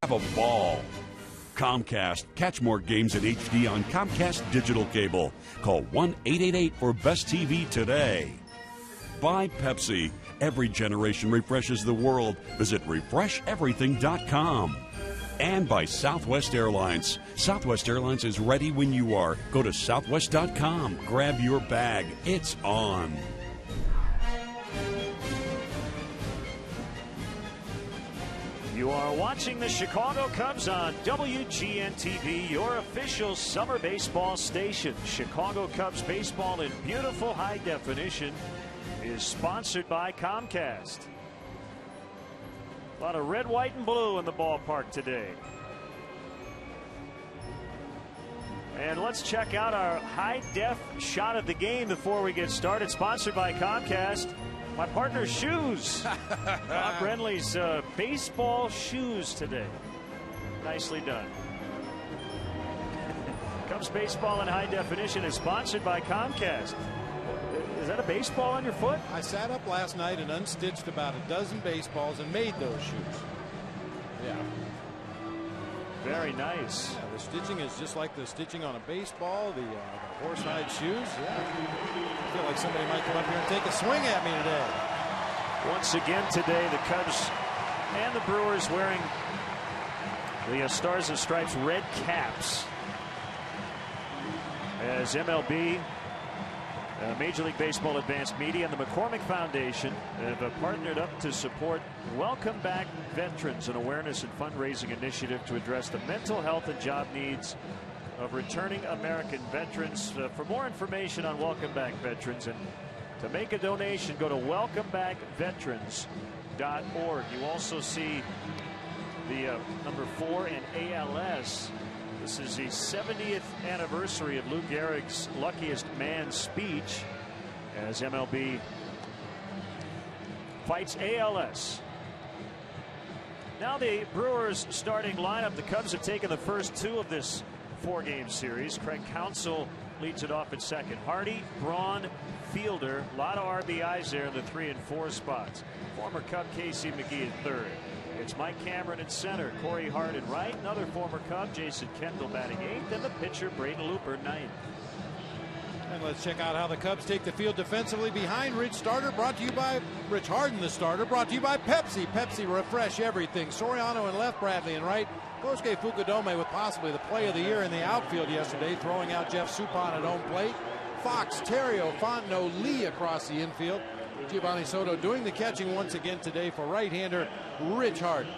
Have a ball. Comcast. Catch more games in HD on Comcast Digital Cable. Call 1-888 for Best TV today. Buy Pepsi. Every generation refreshes the world. Visit refresheverything.com. And by Southwest Airlines. Southwest Airlines is ready when you are. Go to southwest.com. Grab your bag. It's on. You are watching the Chicago Cubs on WGN TV, your official summer baseball station. Chicago Cubs baseball in beautiful high definition is sponsored by Comcast. A lot of red, white, and blue in the ballpark today. And let's check out our high-def shot of the game before we get started. Sponsored by Comcast. My partner's shoes. Bob Brenly's baseball shoes today. Nicely done. Cubs baseball in high definition is sponsored by Comcast. Is that a baseball on your foot? I sat up last night and unstitched about a dozen baseballs and made those shoes. Yeah. Very nice. Yeah, the stitching is just like the stitching on a baseball, the horsehide shoes. Yeah. I feel like somebody might come up here and take a swing at me today. Once again today, the Cubs and the Brewers wearing the Stars and Stripes red caps as MLB, Major League Baseball Advanced Media, and the McCormick Foundation have partnered up to support Welcome Back Veterans, an awareness and fundraising initiative to address the mental health and job needs of returning American veterans. For more information on Welcome Back Veterans and to make a donation, go to welcomebackveterans.org. You also see the number 4 in ALS. This is the 70th anniversary of Lou Gehrig's Luckiest Man speech as MLB fights ALS. Now the Brewers starting lineup. The Cubs have taken the first 2 of this 4-game series. Craig Counsell leads it off at second. Hardy, Braun, Fielder. A lot of RBIs there in the 3 and 4 spots. Former Cub Casey McGee at third. It's Mike Cameron at center, Corey Hart at right, another former Cub, Jason Kendall batting 8th, and the pitcher Braden Looper 9th. And let's check out how the Cubs take the field defensively behind Rich Starter, brought to you by Rich Harden, the starter, brought to you by Pepsi. Pepsi, refresh everything. Soriano in left, Bradley in right. Kosuke Fukudome with possibly the play of the year in the outfield yesterday, throwing out Jeff Suppan at home plate. Fox, Terrio, Fontenot, Lee across the infield. Giovanni Soto doing the catching once again today for right-hander Rich Harden.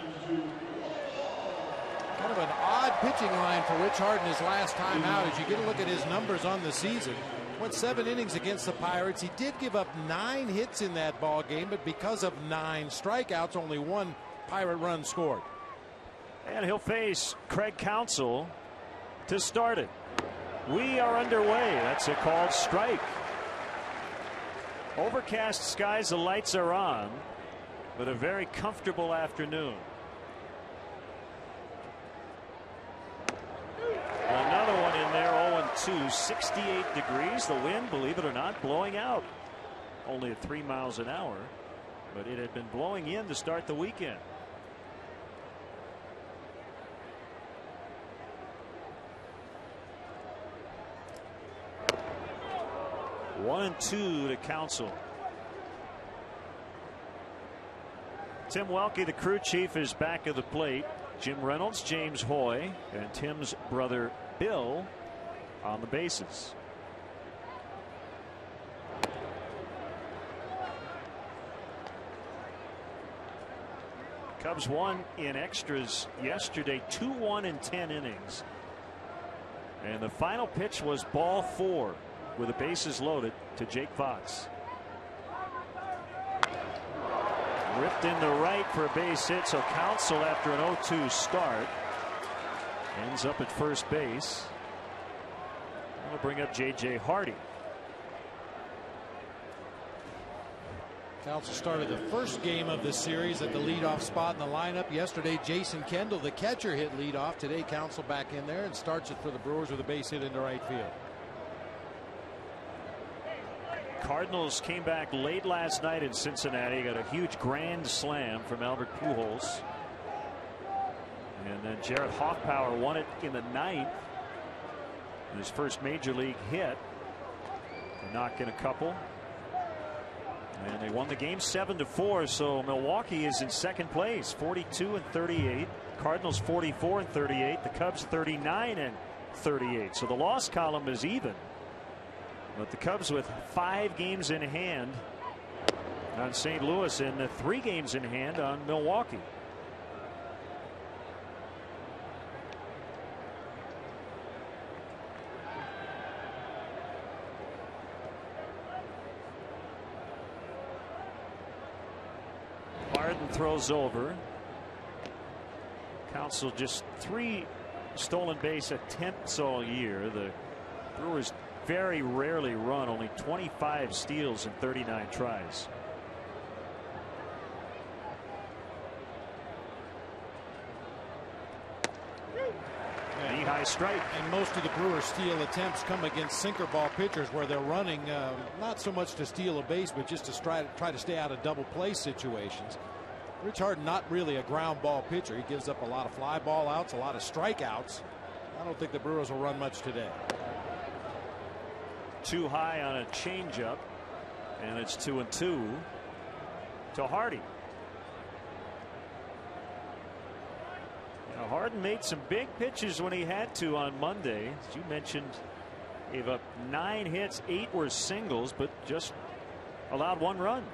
Kind of an odd pitching line for Rich Harden his last time out. As you get a look at his numbers on the season, went 7 innings against the Pirates. He did give up 9 hits in that ball game, but because of 9 strikeouts, only 1 Pirate run scored. And he'll face Craig Counsell to start it. We are underway. That's a called strike. Overcast skies, the lights are on, but a very comfortable afternoon. Another one in there, 0-2, 68 degrees. The wind, believe it or not, blowing out. Only at 3 miles an hour, but it had been blowing in to start the weekend. One and 2 to Counsell. Tim Welke, the crew chief, is back at the plate. Jim Reynolds, James Hoy, and Tim's brother Bill on the bases. Cubs won in extras yesterday, 2-1 in 10 innings. And the final pitch was ball 4. With the bases loaded to Jake Fox. Ripped into right for a base hit, so Counsell, after an 0-2 start, ends up at first base. We'll bring up J.J. Hardy. Counsell started the first game of the series at the leadoff spot in the lineup. Yesterday, Jason Kendall, the catcher, hit leadoff. Today, Counsell back in there and starts it for the Brewers with a base hit into right field. Cardinals came back late last night in Cincinnati. Got a huge grand slam from Albert Pujols. And And Jared Hoffpower won it in the ninth. His first major league hit. They knock in a couple. And they won the game 7-4. So Milwaukee is in second place, 42-38. Cardinals 44-38. The Cubs 39-38. So the loss column is even. But the Cubs with 5 games in hand on St. Louis and 3 games in hand on Milwaukee. Harden throws over. Counsell just 3 stolen base attempts all year. The Brewers very rarely run, only 25 steals in 39 tries. Knee-high strike. And most of the Brewers' steal attempts come against sinker ball pitchers where they're running not so much to steal a base, but just to try to stay out of double play situations. Rich Harden not really a ground ball pitcher. He gives up a lot of fly ball outs, a lot of strikeouts. I don't think the Brewers will run much today. Too high on a changeup, and it's 2-2 to Hardy. Now, Harden made some big pitches when he had to on Monday. As you mentioned, gave up 9 hits, 8 were singles, but just allowed 1 run.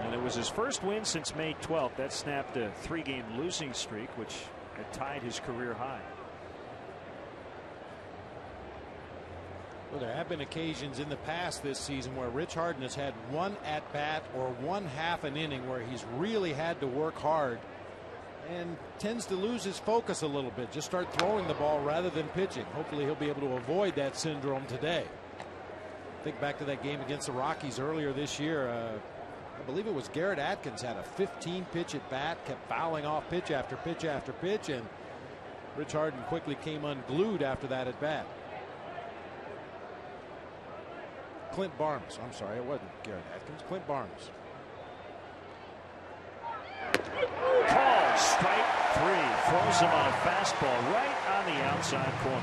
And it was his first win since May 12th. That snapped a 3-game losing streak, which had tied his career high. Well, there have been occasions in the past this season where Rich Harden has had 1 at bat or 1/2 an inning where he's really had to work hard and tends to lose his focus a little bit. Just start throwing the ball rather than pitching. Hopefully he'll be able to avoid that syndrome today. Think back to that game against the Rockies earlier this year. I believe it was Garrett Atkins had a 15-pitch at bat, kept fouling off pitch after pitch after pitch, and Rich Harden quickly came unglued after that at bat. Clint Barnes. I'm sorry, it wasn't Garrett Atkins. Clint Barnes. Call strike 3. Throws him on a fastball right on the outside corner.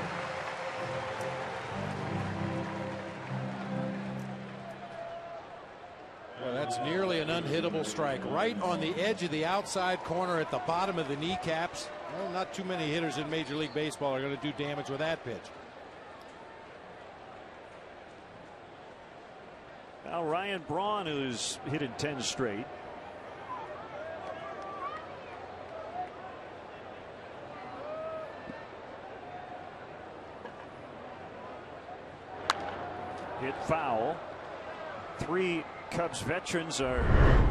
Well, that's nearly an unhittable strike right on the edge of the outside corner at the bottom of the kneecaps. Well, not too many hitters in Major League Baseball are going to do damage with that pitch. Now Ryan Braun, who's hit in 10 straight. Hit foul. 3 Cubs veterans are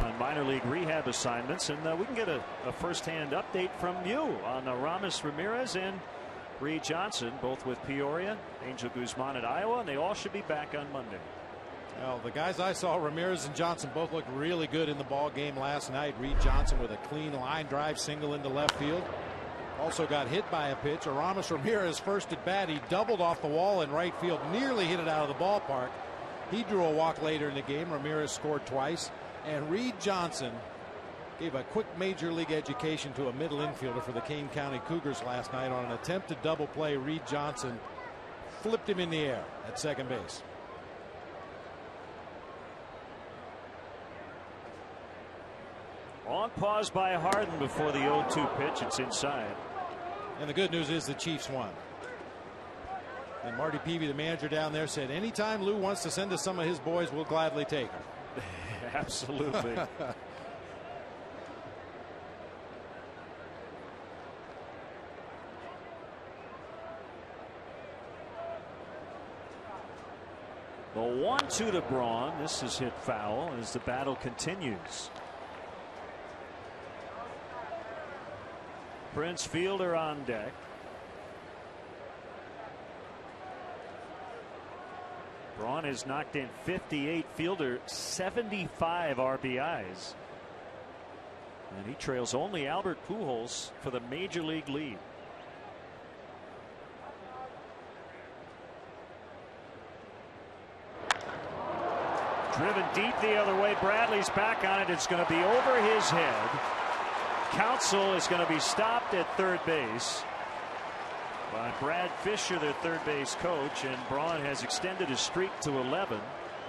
on minor league rehab assignments, and we can get a first-hand update from you on Ramos Ramirez and Reed Johnson, both with Peoria, Angel Guzman at Iowa, and they all should be back on Monday. Well, the guys I saw, Ramirez and Johnson, both looked really good in the ball game last night. Reed Johnson with a clean line drive single into left field. Also got hit by a pitch. Ramos Ramirez first at bat, he doubled off the wall in right field, nearly hit it out of the ballpark. He drew a walk later in the game. Ramirez scored twice, and Reed Johnson gave a quick major league education to a middle infielder for the Kane County Cougars last night on an attempted double play. Reed Johnson flipped him in the air at second base. On pause by Harden before the 0-2 pitch. It's inside. And the good news is the Chiefs won. And Marty Peavy, the manager down there, said anytime Lou wants to send us some of his boys, we'll gladly take them. Absolutely. The 1-2 to Braun. This is hit foul as the battle continues. Prince Fielder on deck. Braun has knocked in 58. Fielder 75 RBIs. And he trails only Albert Pujols for the major league lead. Driven deep the other way. Bradley's back on it. It's going to be over his head. Counsell is going to be stopped at third base by Brad Fisher, their third base coach, and Braun has extended his streak to 11,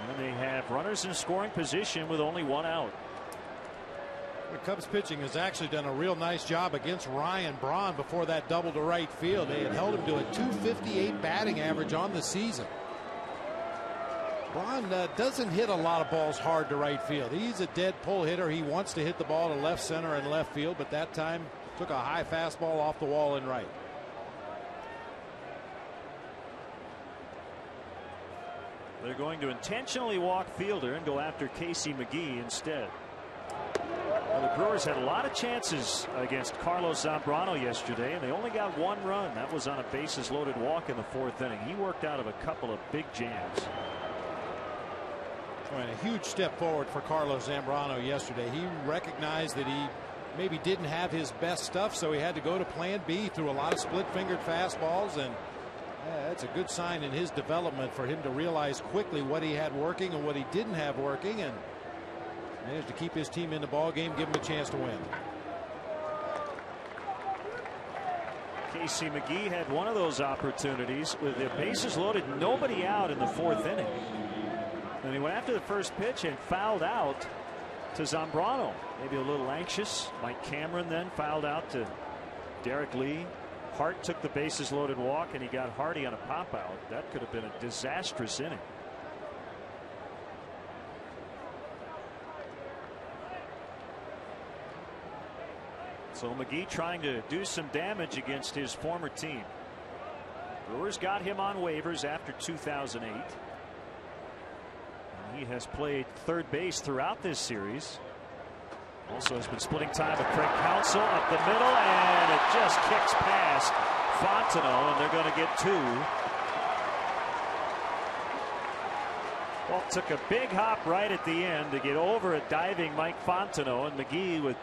and they have runners in scoring position with only one out. The Cubs pitching has actually done a real nice job against Ryan Braun before that double to right field. They had held him to a .258 batting average on the season. Braun doesn't hit a lot of balls hard to right field. He's a dead pull hitter. He wants to hit the ball to left center and left field, but that time took a high fastball off the wall in right. They're going to intentionally walk fielder and go after Casey McGee instead. Well, the Brewers had a lot of chances against Carlos Zambrano yesterday, and they only got one run. That was on a bases loaded walk in the fourth inning. He worked out of a couple of big jams. And a huge step forward for Carlos Zambrano yesterday. He recognized that he maybe didn't have his best stuff, so he had to go to plan B through a lot of split-fingered fastballs, and that's a good sign in his development for him to realize quickly what he had working and what he didn't have working, and managed to keep his team in the ball game, give him a chance to win. Casey McGee had one of those opportunities with the bases loaded, nobody out in the fourth inning. And he went after the first pitch and fouled out to Zambrano. Maybe a little anxious. Mike Cameron then fouled out to Derek Lee. Hart took the bases loaded walk, and he got Hardy on a pop out. That could have been a disastrous inning. So McGee trying to do some damage against his former team. Brewers got him on waivers after 2008. He has played third base throughout this series. Also has been splitting time with Craig Counsell up the middle, and it just kicks past Fontenot, and they're going to get two. Well, took a big hop right at the end to get over a diving Mike Fontenot, and McGee with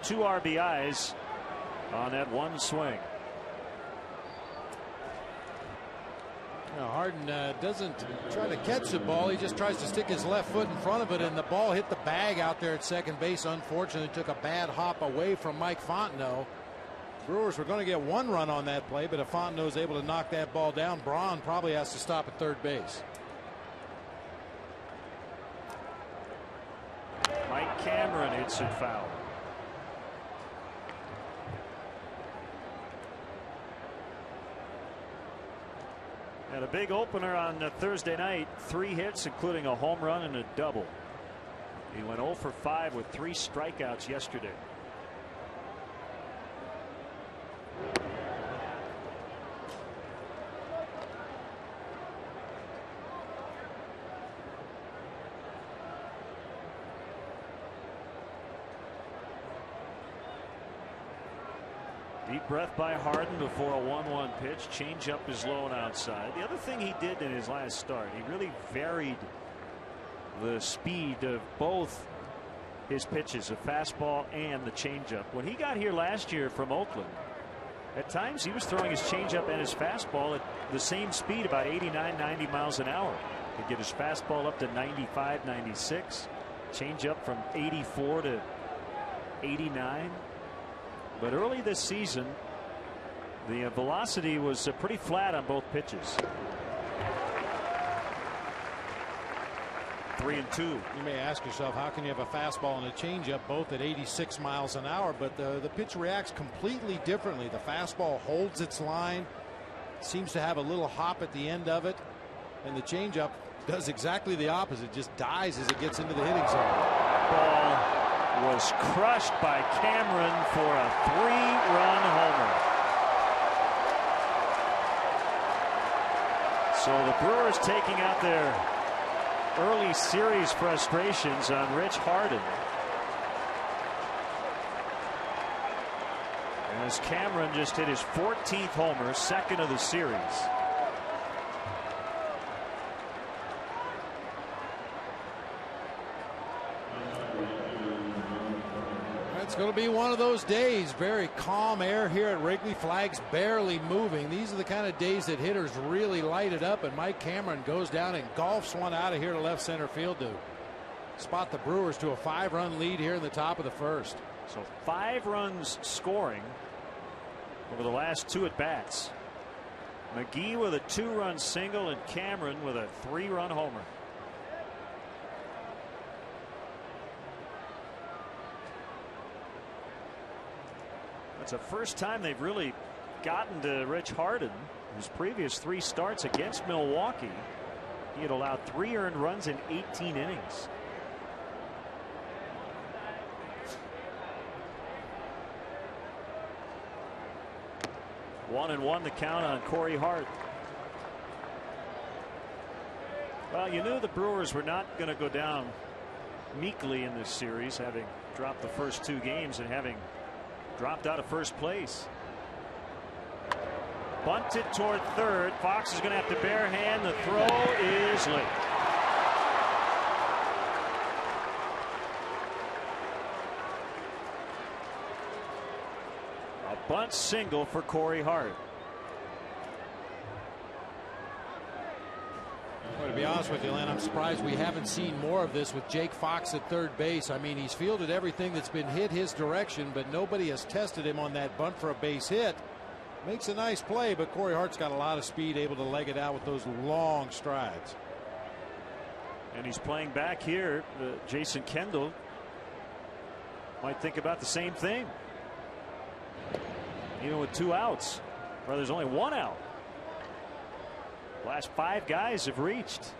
2 RBIs on that one swing. Now Harden doesn't try to catch the ball. He just tries to stick his left foot in front of it, and the ball hit the bag out there at second base. Unfortunately, took a bad hop away from Mike Fontenot. Brewers were going to get one run on that play, but if Fontenot is able to knock that ball down, Braun probably has to stop at third base. Mike Cameron hits it foul. And a big opener on Thursday night. 3 hits, including a home run and a double. He went 0 for 5 with 3 strikeouts yesterday. Deep breath by Harden before a 1-1 pitch. Changeup is low and outside. The other thing he did in his last start, he really varied the speed of both his pitches, the fastball and the changeup. When he got here last year from Oakland, at times he was throwing his changeup and his fastball at the same speed, about 89, 90 miles an hour. He'd get his fastball up to 95, 96. Changeup from 84 to 89. But early this season, the velocity was pretty flat on both pitches. 3-2. You may ask yourself, how can you have a fastball and a changeup both at 86 miles an hour? But the pitch reacts completely differently. The fastball holds its line, seems to have a little hop at the end of it, and the changeup does exactly the opposite, just dies as it gets into the hitting zone. Ball was crushed by Cameron for a 3-run homer. So the Brewers taking out their early series frustrations on Rich Harden, as Cameron just hit his 14th homer, second of the series. It's going to be one of those days. Very calm air here at Wrigley. Flags barely moving. These are the kind of days that hitters really light it up, and Mike Cameron goes down and golfs one out of here to left center field to spot the Brewers to a 5-run lead here in the top of the first. So 5 runs scoring over the last 2 at bats. McGee with a 2-run single and Cameron with a 3-run homer. That's the first time they've really gotten to Rich Harden. His previous 3 starts against Milwaukee, he had allowed 3 earned runs in 18 innings. One and one the count on Corey Hart. Well, you knew the Brewers were not going to go down meekly in this series, having dropped the first 2 games and having dropped out of first place. Bunted toward third. Fox is going to have to bare hand. The throw is late. A bunt single for Corey Hart. Well, to be honest with you, Len, I'm surprised we haven't seen more of this with Jake Fox at third base. I mean, he's fielded everything that's been hit his direction, but nobody has tested him on that bunt for a base hit. Makes a nice play, but Corey Hart's got a lot of speed, able to leg it out with those long strides. And he's playing back here. Jason Kendall might think about the same thing. Even with 2 outs, where there's only 1 out. Last 5 guys have reached.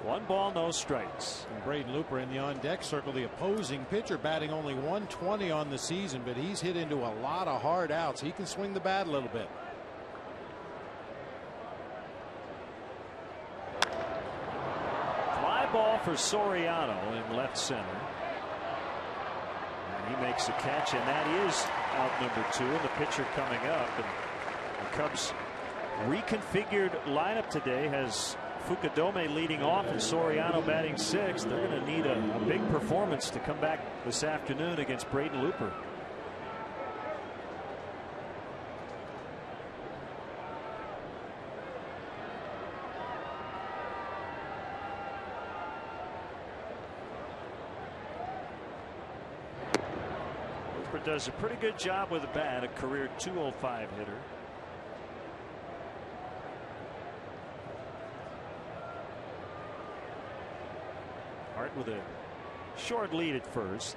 One ball, no strikes. And Braden Looper in the on deck circle, the opposing pitcher, batting only 120 on the season, but he's hit into a lot of hard outs. He can swing the bat a little bit. Fly ball for Soriano in left center. And he makes the catch, and that is out number 2. And the pitcher coming up. And the Cubs reconfigured lineup today has Fukudome leading off and Soriano batting 6th. They're going to need a big performance to come back this afternoon against Braden Looper. Looper does a pretty good job with the bat, a career .205 hitter. Hart with a short lead at first.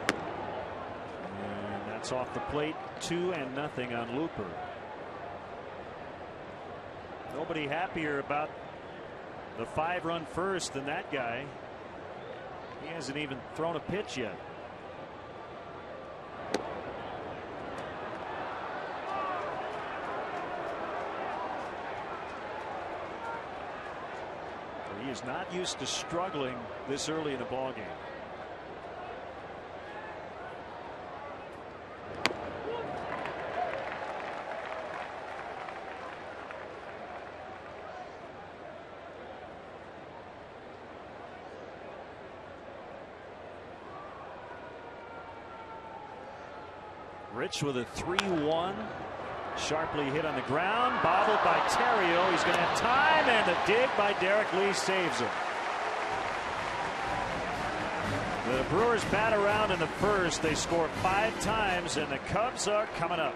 And that's off the plate. 2-0 on Looper. Nobody happier about the 5-run first than that guy. He hasn't even thrown a pitch yet. He is not used to struggling this early in a ball game. Rich with a 3-1. Sharply hit on the ground, bobbled by Terrio. He's going to have time, and the dig by Derek Lee saves him. The Brewers bat around in the first. They score 5 times, and the Cubs are coming up.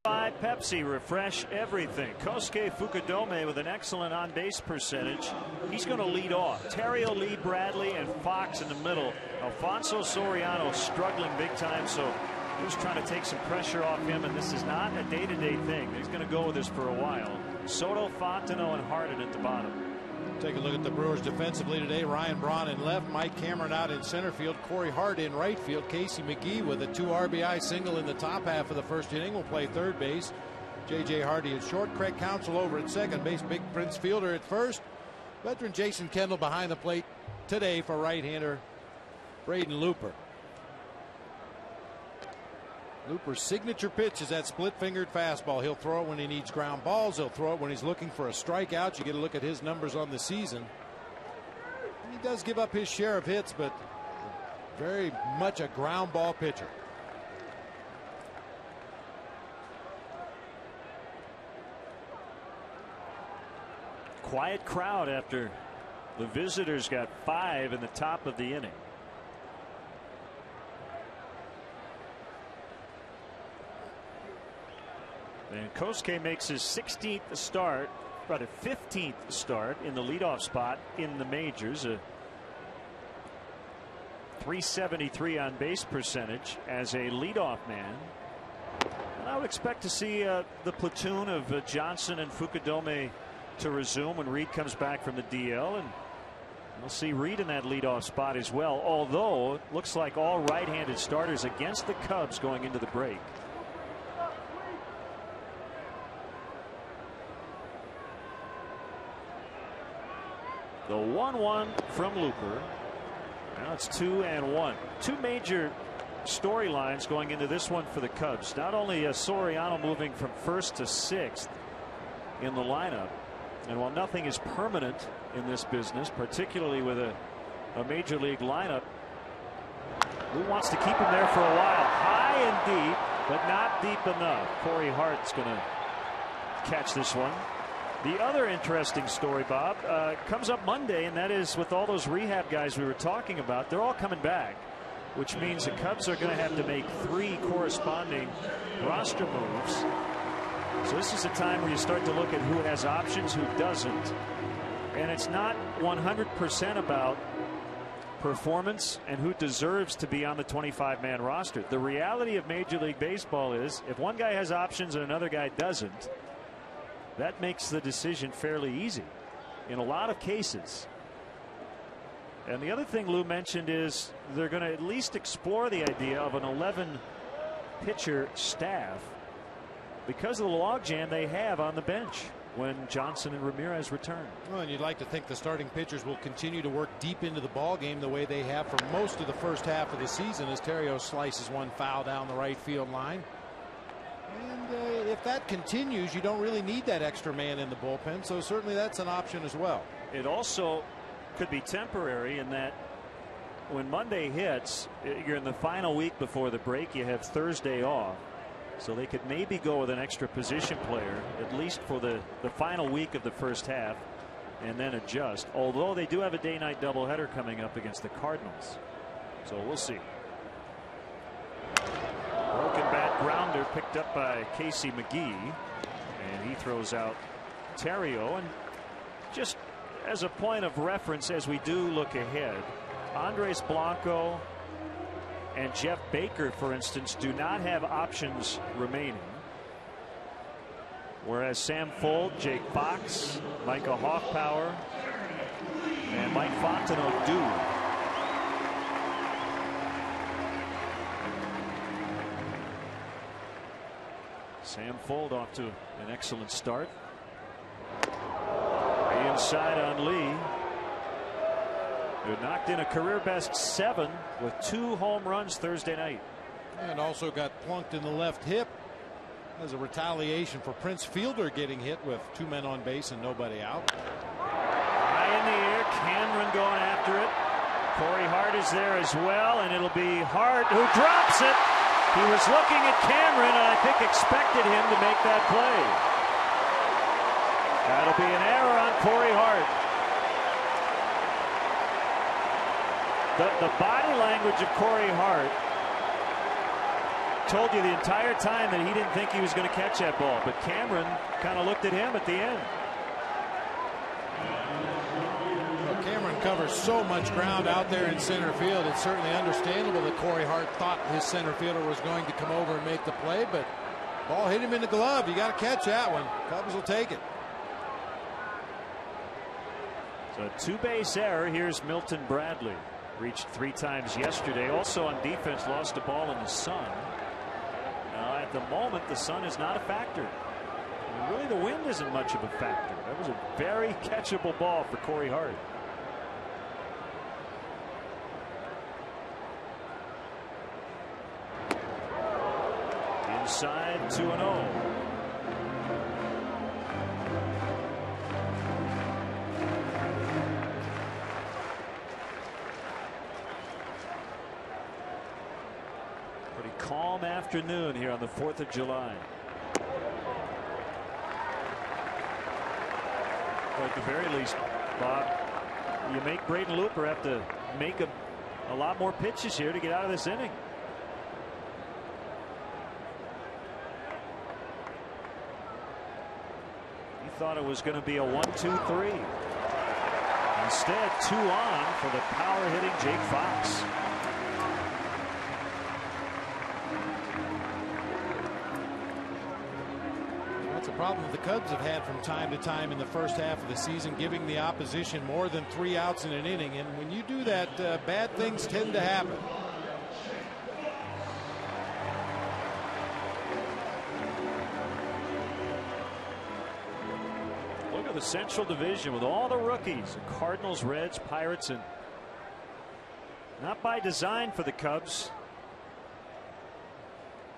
By Pepsi, refresh everything. Kosuke Fukudome with an excellent on-base percentage. He's going to lead off. Terrio, Lee, Bradley, and Fox in the middle. Alfonso Soriano struggling big time, so he was trying to take some pressure off him, and this is not a day-to-day thing. He's going to go with this for a while. Soto, Fontenot, and Harden at the bottom. Take a look at the Brewers defensively today. Ryan Braun in left, Mike Cameron out in center field, Corey Hart in right field, Casey McGee with a 2 RBI single in the top half of the first inning will play third base. J.J. Hardy at short, Craig Counsell over at second base, Big Prince Fielder at first. Veteran Jason Kendall behind the plate today for right-hander Braden Looper. Looper's signature pitch is that split-fingered fastball. He'll throw it when he needs ground balls. He'll throw it when he's looking for a strikeout. You get a look at his numbers on the season. He does give up his share of hits, but very much a ground ball pitcher. Quiet crowd after the visitors got 5 in the top of the inning. And Kosuke makes his 16th start, about a 15th start in the leadoff spot in the majors. A .373 on base percentage as a leadoff man. And I would expect to see the platoon of Johnson and Fukudome to resume when Reed comes back from the DL, and we'll see Reed in that leadoff spot as well. Although it looks like all right-handed starters against the Cubs going into the break. The 1-1 from Looper. Now it's 2-1. Two major storylines going into this one for the Cubs. Not only Soriano moving from first to sixth in the lineup, and while nothing is permanent in this business, particularly with a major league lineup, who wants to keep him there for a while? High and deep, but not deep enough. Corey Hart's going to catch this one. The other interesting story, Bob, comes up Monday, and that is with all those rehab guys we were talking about, they're all coming back, which means the Cubs are going to have to make 3 corresponding roster moves. So this is a time where you start to look at who has options, who doesn't. And it's not 100% about performance and who deserves to be on the 25-man roster. The reality of Major League Baseball is if one guy has options and another guy doesn't, that makes the decision fairly easy in a lot of cases. And the other thing Lou mentioned is they're going to at least explore the idea of an 11 pitcher staff because of the logjam they have on the bench when Johnson and Ramirez return. Well, and you'd like to think the starting pitchers will continue to work deep into the ball game the way they have for most of the first half of the season as Terrio slices one foul down the right field line. And if that continues, you don't really need that extra man in the bullpen, so certainly that's an option as well. It also could be temporary in that when Monday hits, you're in the final week before the break. You have Thursday off, so they could maybe go with an extra position player at least for the final week of the first half and then adjust, although they do have a day-night doubleheader coming up against the Cardinals, so we'll see. Broken bat grounder picked up by Casey McGee, and he throws out Terrio. And just as a point of reference as we do look ahead, Andres Blanco and Jeff Baker, for instance, do not have options remaining, whereas Sam Fuld, Jake Fox, Micah Hoffpower, and Mike Fontenot do. Sam Fuld off to an excellent start. Inside on Lee, who knocked in a career best 7 with 2 home runs Thursday night. And also got plunked in the left hip as a retaliation for Prince Fielder getting hit with 2 men on base and nobody out. High in the air, Cameron going after it. Corey Hart is there as well, and it'll be Hart who drops it. He was looking at Cameron and I think expected him to make that play. That'll be an error on Corey Hart. The body language of Corey Hart told you the entire time that he didn't think he was going to catch that ball, but Cameron kind of looked at him at the end. Well, Cameron covers so much ground out there in center field. It's certainly understandable that Corey Hart thought his center fielder was going to come over and make the play, but ball hit him in the glove. You got to catch that one. Cubs will take it. So a two-base error. Here's Milton Bradley. Reached 3 times yesterday. Also on defense, lost a ball in the sun. Now at the moment, the sun is not a factor. I mean, really, the wind isn't much of a factor. That was a very catchable ball for Corey Hart. Inside 2-0. Pretty calm afternoon here on the 4th of July. Well, at the very least, Bob, you make Braden Looper have to make a lot more pitches here to get out of this inning. He thought it was going to be a 1-2-3. Instead, 2 on for the power hitting Jake Fox. That's a problem the Cubs have had from time to time in the first half of the season, giving the opposition more than 3 outs in an inning. And when you do that, bad things tend to happen. Look at the Central Division with all the rookies. The Cardinals, Reds, Pirates, and not by design for the Cubs.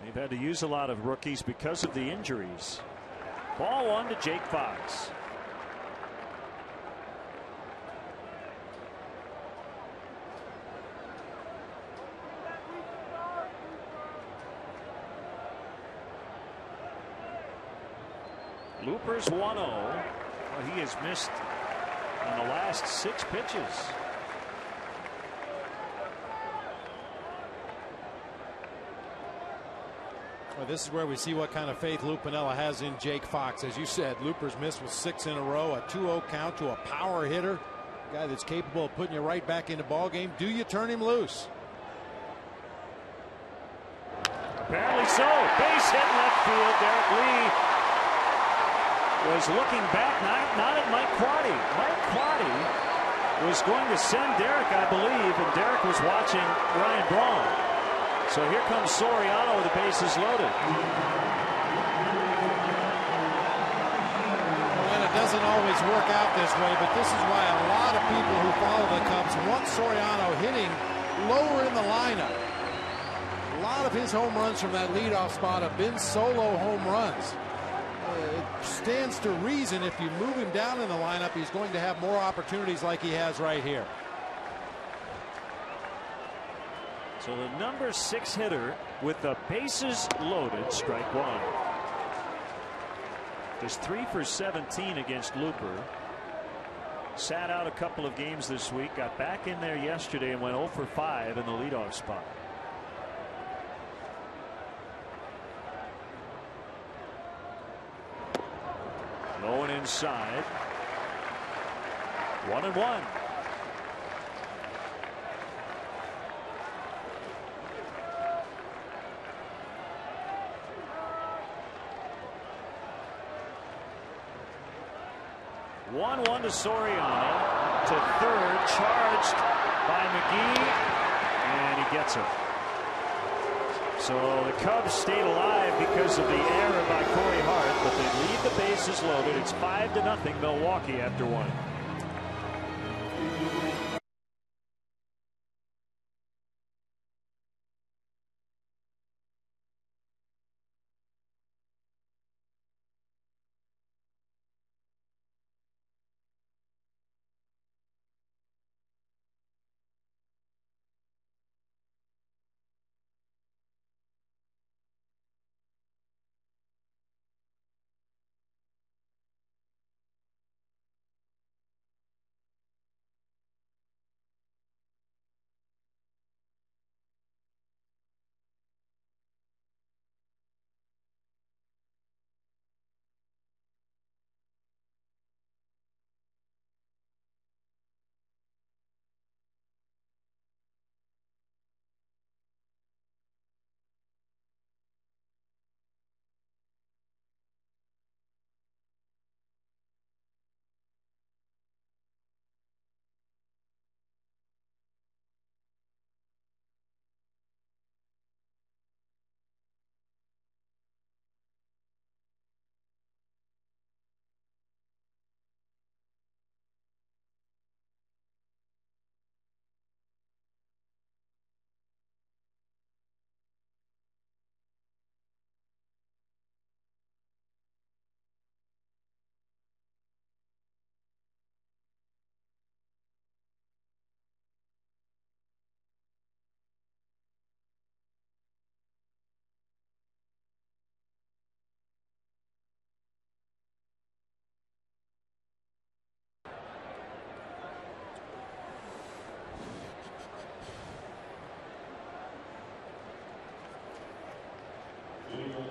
They've had to use a lot of rookies because of the injuries. Ball 1 to Jake Fox. Looper's 1-0. Well, he has missed on the last 6 pitches. Well, this is where we see what kind of faith Lou Piniella has in Jake Fox. As you said, Looper's missed with 6 in a row, a 2-0 count to a power hitter, a guy that's capable of putting you right back in the ball game. Do you turn him loose? Apparently so. Base hit left field. Derek Lee was looking back, not at Mike Quaddy. Mike Quaddy was going to send Derek, I believe, and Derek was watching Ryan Braun. So here comes Soriano with the bases loaded. Well, it doesn't always work out this way, but this is why a lot of people who follow the Cubs want Soriano hitting lower in the lineup. A lot of his home runs from that leadoff spot have been solo home runs. It stands to reason if you move him down in the lineup, he's going to have more opportunities like he has right here. So the number 6 hitter with the bases loaded, strike 1. Is 3 for 17 against Looper. Sat out a couple of games this week, got back in there yesterday and went 0 for 5 in the leadoff spot. Low and inside. 1-1. One to Soriano, to third, charged by McGee, and he gets her. So the Cubs stayed alive because of the error by Corey Hart, but they leave the bases loaded. It's 5-0 Milwaukee after 1.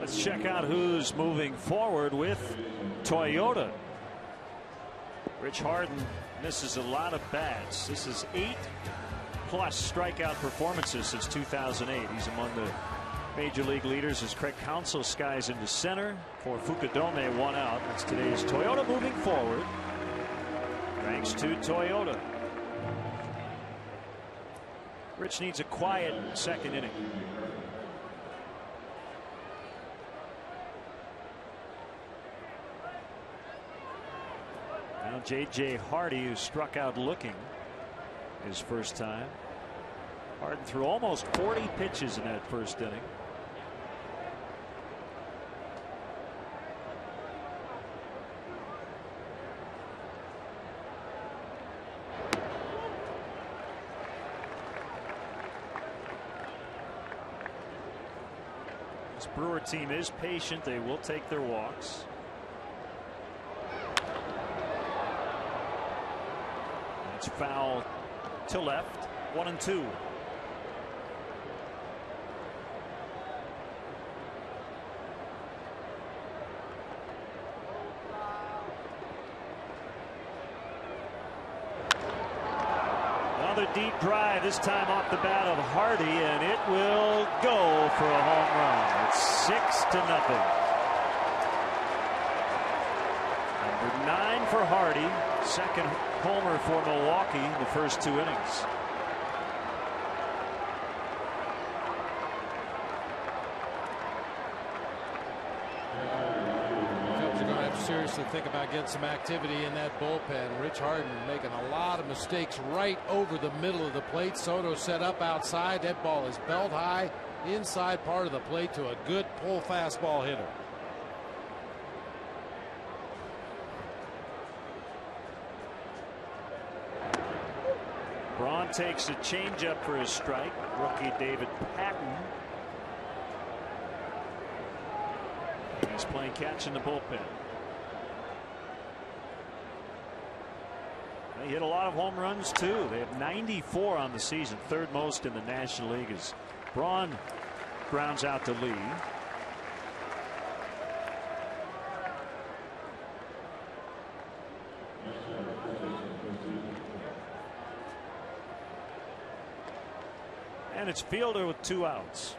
Let's check out who's moving forward with Toyota. Rich Harden misses a lot of bats. This is 8+ strikeout performances since 2008. He's among the major league leaders as Craig Counsell skies into center for Fukudome, 1 out. That's today's Toyota moving forward. Thanks to Toyota. Rich needs a quiet second inning. Now J.J. Hardy, who struck out looking his first time. Harden threw almost 40 pitches in that first inning. This Brewer team is patient. They will take their walks. It's foul to left. 1-2. Another deep drive, this time off the bat of Hardy, and it will go for a home run. It's 6-0. Number 9 for Hardy. Second homer for Milwaukee in the first 2 innings. Seriously think about getting some activity in that bullpen. Rich Harden making a lot of mistakes right over the middle of the plate. Soto set up outside. That ball is belt high inside part of the plate to a good pull fastball hitter. Braun takes a changeup for his strike. Rookie David Patton. He's playing catch in the bullpen. They hit a lot of home runs too. They have 94 on the season, third most in the National League as Braun grounds out to Lee. And it's Fielder with 2 outs.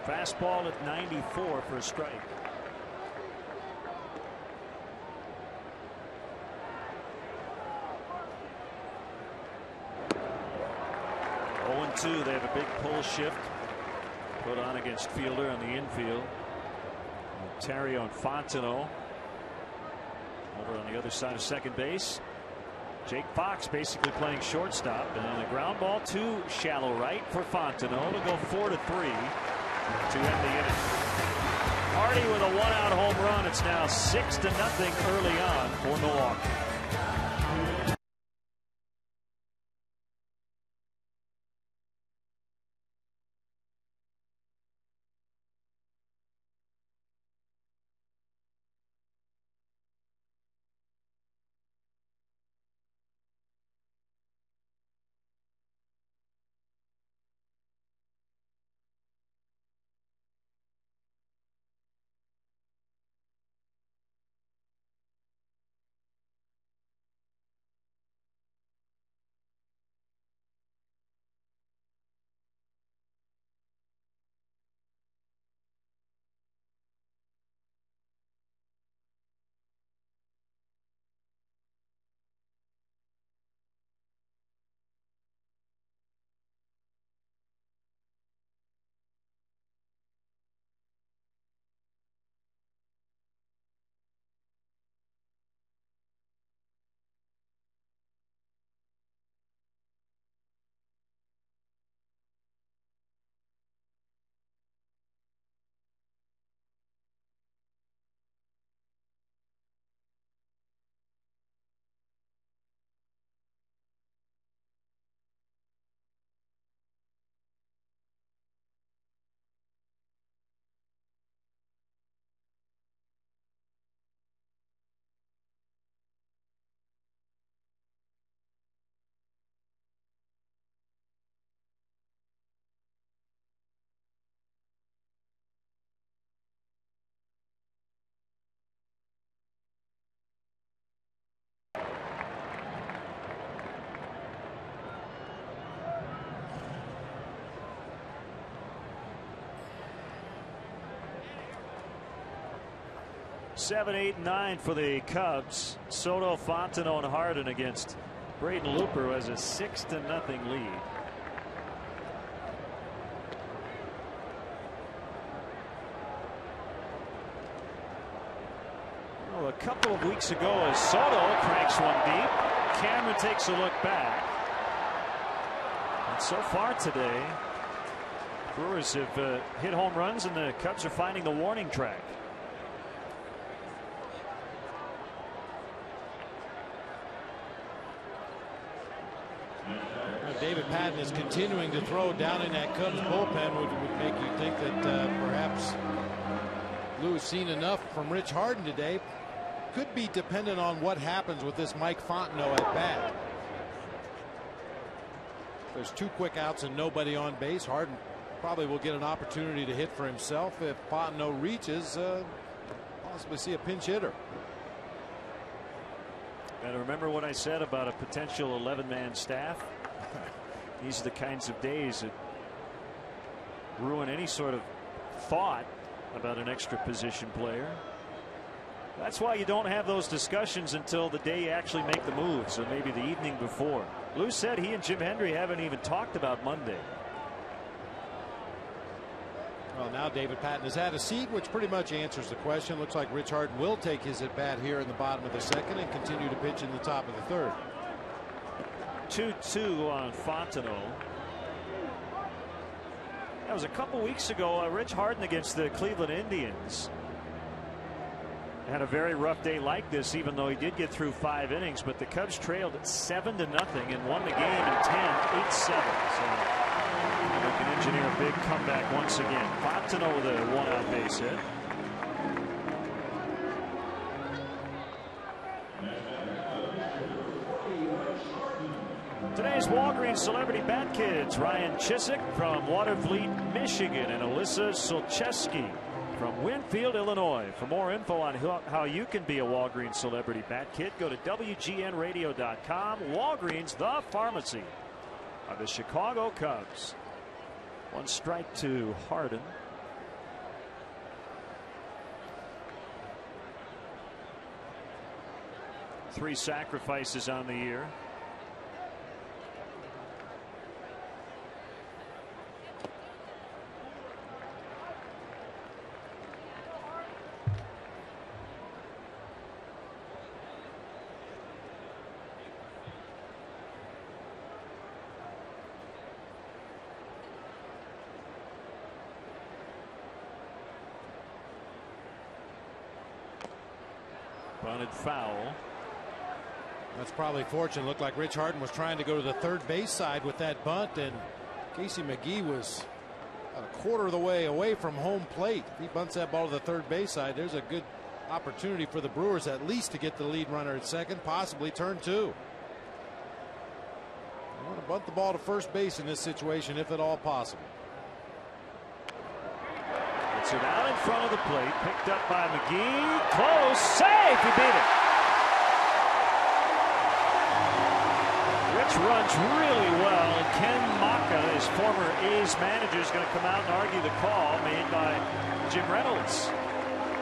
Fastball at 94 for a strike. Oh, 0-2. They have a big pull shift put on against Fielder on the infield. Ontario and Fontenot over on the other side of second base. Jake Fox basically playing shortstop, and a ground ball to shallow right for Fontenot to go 4-3 to end the inning. Hardy with a 1-out home run. It's now 6-0 early on for Milwaukee. 7, 8, 9 for the Cubs. Soto, Fontenot, and Harden against Braden Looper, who has a 6-0 lead. Well, a couple of weeks ago, as Soto cranks one deep, Cameron takes a look back. And so far today, Brewers have hit home runs, and the Cubs are finding the warning track. David Patton is continuing to throw down in that Cubs bullpen, would make you think that perhaps Lou has seen enough from Rich Harden today. Could be dependent on what happens with this Mike Fontenot at bat. There's 2 quick outs and nobody on base. Harden probably will get an opportunity to hit for himself if Fontenot reaches, possibly see a pinch hitter. And remember what I said about a potential 11-man staff? These are the kinds of days that ruin any sort of thought about an extra position player. That's why you don't have those discussions until the day you actually make the moves, or maybe the evening before. Lou said he and Jim Hendry haven't even talked about Monday. Well, now David Patton has had a seat, which pretty much answers the question. Looks like Rich Harden will take his at bat here in the bottom of the second and continue to pitch in the top of the third. 2-2 on Fontenot. That was a couple weeks ago. Rich Harden against the Cleveland Indians had a very rough day like this, even though he did get through 5 innings. But the Cubs trailed 7-0 and won the game in 10, 8-7. So they can engineer a big comeback once again. Fontenot with a 1-out base hit. Today's Walgreens Celebrity Bat Kids: Ryan Chiswick from Watervliet, Michigan, and Alyssa Solcheski from Winfield, Illinois. For more info on how you can be a Walgreens Celebrity Bat Kid, go to WGNradio.com. Walgreens, the pharmacy of the Chicago Cubs. 1 strike to Harden. Three sacrifices on the year. Bunted foul. That's probably fortunate. Looked like Rich Harden was trying to go to the third base side with that bunt, and Casey McGee was about a quarter of the way away from home plate. If he bunts that ball to the third base side, there's a good opportunity for the Brewers at least to get the lead runner at second, possibly turn 2. You want to bunt the ball to first base in this situation if at all possible. It's it out in front of the plate, picked up by McGee. Close, safe, he beat it. Rich runs really well. Ken Maka, his former A's manager, is going to come out and argue the call made by Jim Reynolds.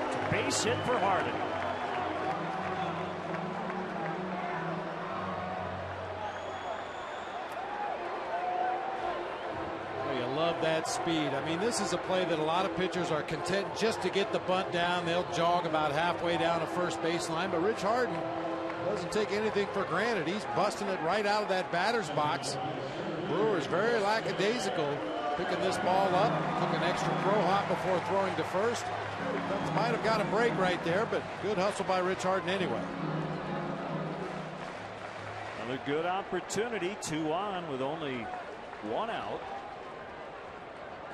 It's a base hit for Harden. That speed. I mean, this is a play that a lot of pitchers are content just to get the bunt down. They'll jog about halfway down the first baseline, but Rich Harden doesn't take anything for granted. He's busting it right out of that batter's box. Brewers very lackadaisical picking this ball up. Took an extra throw hop before throwing to first. Cubs might have got a break right there, but good hustle by Rich Harden anyway. Another good opportunity, 2 on with only 1 out.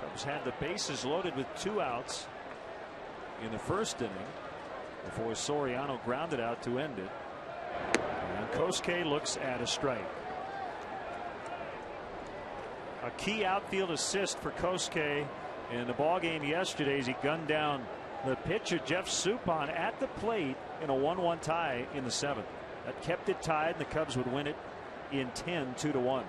Cubs had the bases loaded with 2 outs in the first inning before Soriano grounded out to end it. And Kosuke looks at a strike. A key outfield assist for Kosuke in the ball game yesterday as he gunned down the pitcher Jeff Suppan at the plate in a 1-1 tie in the 7th. That kept it tied, and the Cubs would win it in 10, 2-1.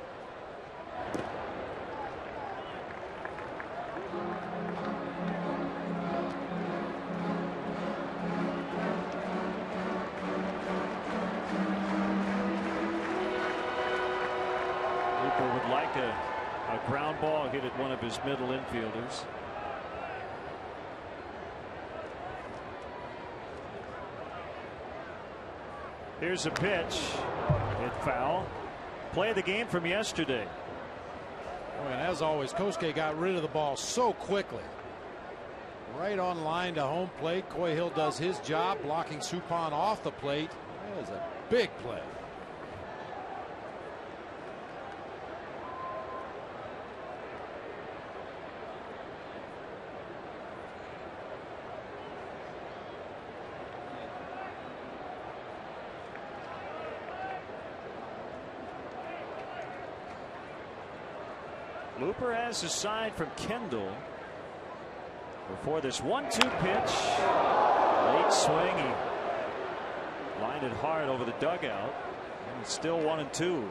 like a ground ball hit at one of his middle infielders. Here's a pitch. Hit foul. Play of the game from yesterday. Oh, and as always, Kosuke got rid of the ball so quickly. Right on line to home plate. Coy Hill does his job blocking Suppan off the plate. That is a big play. Looper has a sign from Kendall before this 1-2 pitch. Late swing. He lined it hard over the dugout. And it's still 1-2.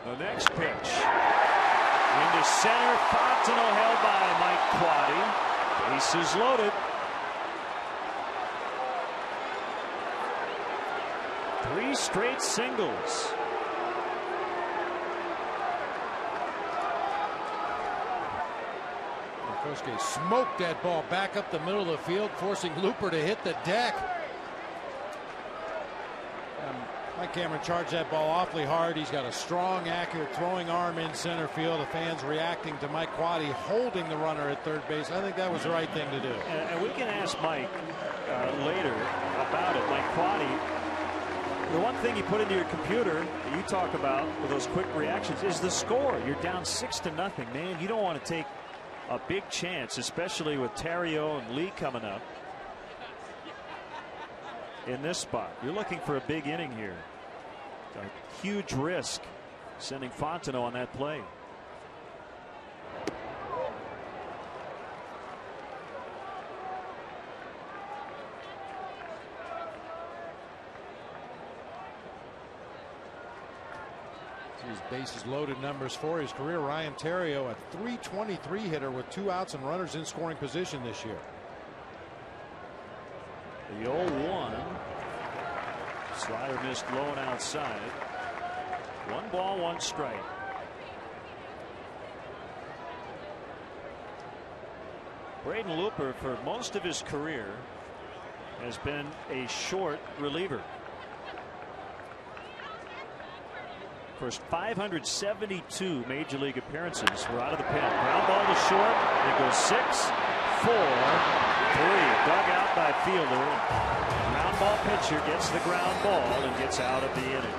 The next pitch into center. Fontenot held by Mike Quade. Bases loaded. 3 straight singles. Kosuke smoked that ball back up the middle of the field, forcing Looper to hit the deck. Mike Cameron charged that ball awfully hard. He's got a strong, accurate throwing arm in center field. The fans reacting to Mike Quade holding the runner at third base. I think that was the right thing to do. And we can ask Mike later about it. Mike Quade, the one thing you put into your computer that you talk about with those quick reactions is the score. You're down 6-0, man. You don't want to take a big chance, especially with Theriot and Lee coming up in this spot. You're looking for a big inning here. A huge risk sending Fontenot on that play. His bases loaded numbers for his career. Ryan Theriot, a .323 hitter with 2 outs and runners in scoring position this year. The 0-1. Slider missed low and outside. 1 ball, 1 strike. Braden Looper, for most of his career, has been a short reliever. First 572 major league appearances were out of the pen. Ground ball to short. It goes 6, 4, 3. Dug out by fielder. Ground ball pitcher gets the ground ball and gets out of the inning.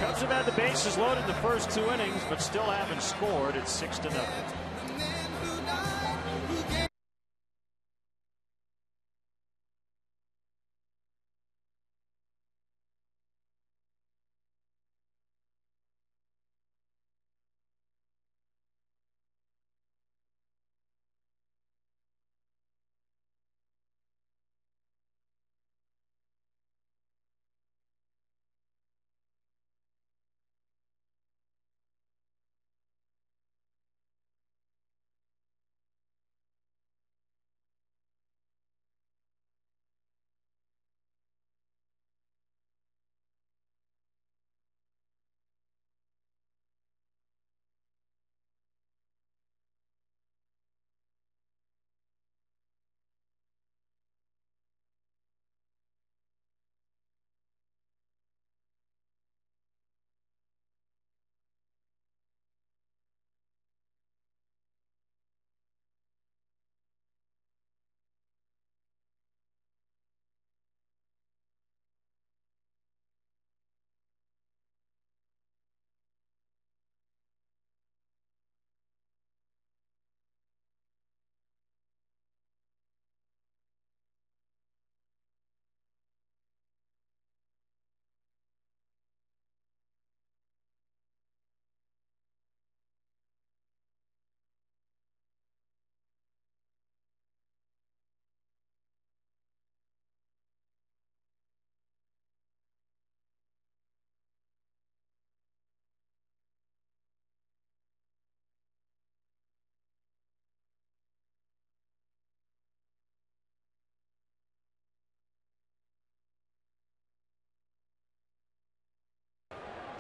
Cubs have had the bases loaded the first 2 innings, but still haven't scored. It's 6-0.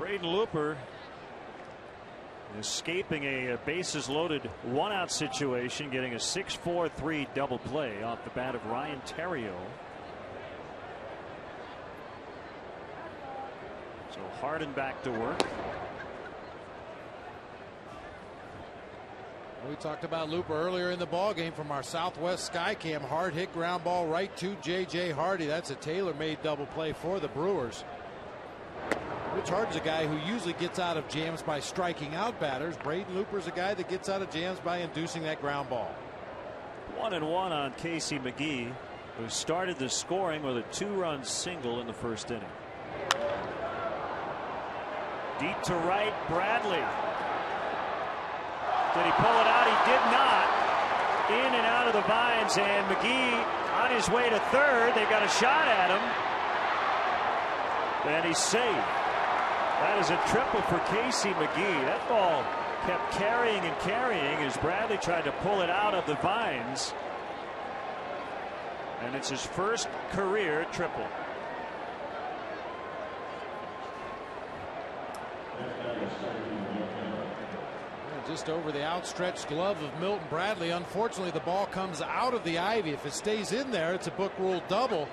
Braden Looper escaping a bases loaded 1-out situation, getting a 6-4-3 double play off the bat of Ryan Theriot. So Harden back to work. We talked about Looper earlier in the ball game from our Southwest Skycam. Hard hit ground ball right to J.J. Hardy. That's a tailor-made double play for the Brewers. Rich Harden's a guy who usually gets out of jams by striking out batters. Braden Looper's a guy that gets out of jams by inducing that ground ball. 1-1 on Casey McGee, who started the scoring with a 2-run single in the first inning. Deep to right, Bradley. Did he pull it out? He did not. In and out of the vines, and McGee on his way to third. They got a shot at him, and he's safe. That is a triple for Casey McGee. That ball kept carrying and carrying as Bradley tried to pull it out of the vines, and it's his first career triple. Just over the outstretched glove of Milton Bradley. Unfortunately, the ball comes out of the ivy. If it stays in there, it's a book rule double.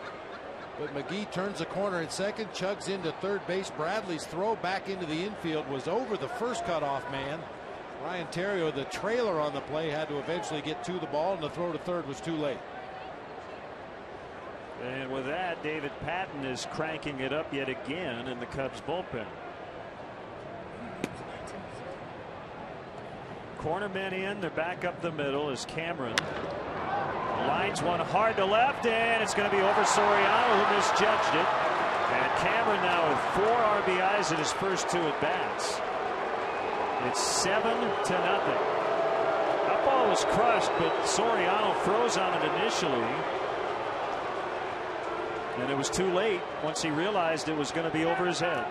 But McGee turns the corner in second, chugs into third base. Bradley's throw back into the infield was over the first cutoff man. Ryan Theriot, the trailer on the play, had to eventually get to the ball, and the throw to third was too late. And with that, David Patton is cranking it up yet again in the Cubs bullpen. Corner men in, they're back up the middle as Cameron lines one hard to left, and it's going to be over Soriano, who misjudged it. And Cameron now with 4 RBIs in his first 2 at bats. It's 7-0. That ball was crushed, but Soriano froze on it initially, and it was too late once he realized it was going to be over his head.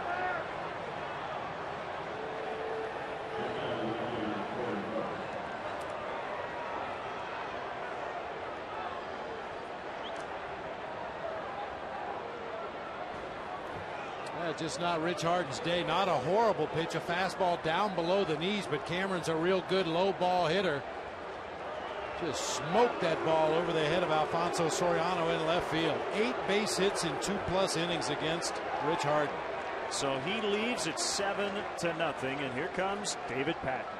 Just not Rich Harden's day. Not a horrible pitch, a fastball down below the knees, but Cameron's a real good low ball hitter. Just smoked that ball over the head of Alfonso Soriano in left field. 8 base hits in 2+ innings against Rich Harden. So he leaves it 7-0, and here comes David Patton.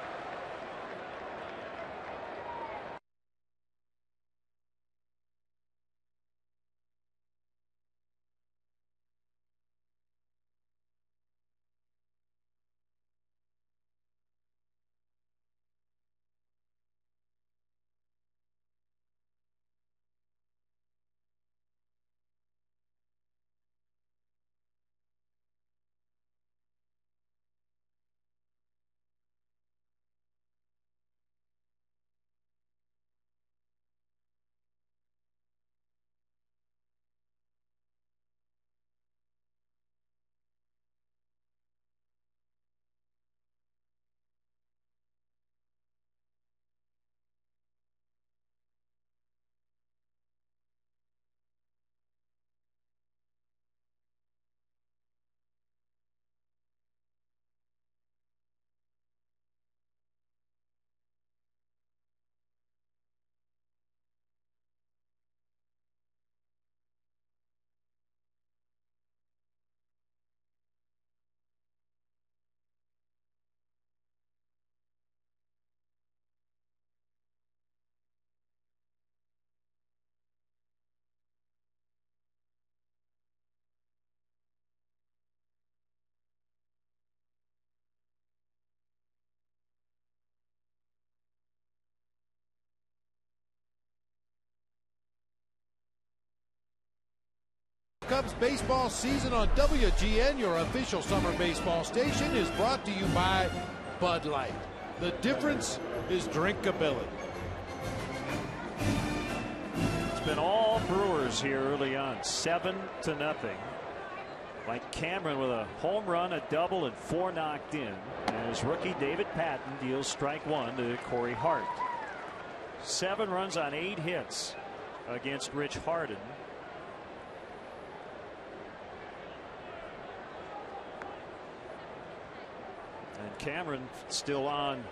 Cubs baseball season on WGN, your official summer baseball station, is brought to you by Bud Light. The difference is drinkability. It's been all Brewers here early on, 7-0. Mike Cameron with a home run, a double, and 4 knocked in. As rookie David Patton deals strike 1 to Corey Hart. 7 runs on 8 hits against Rich Harden. And Cameron still on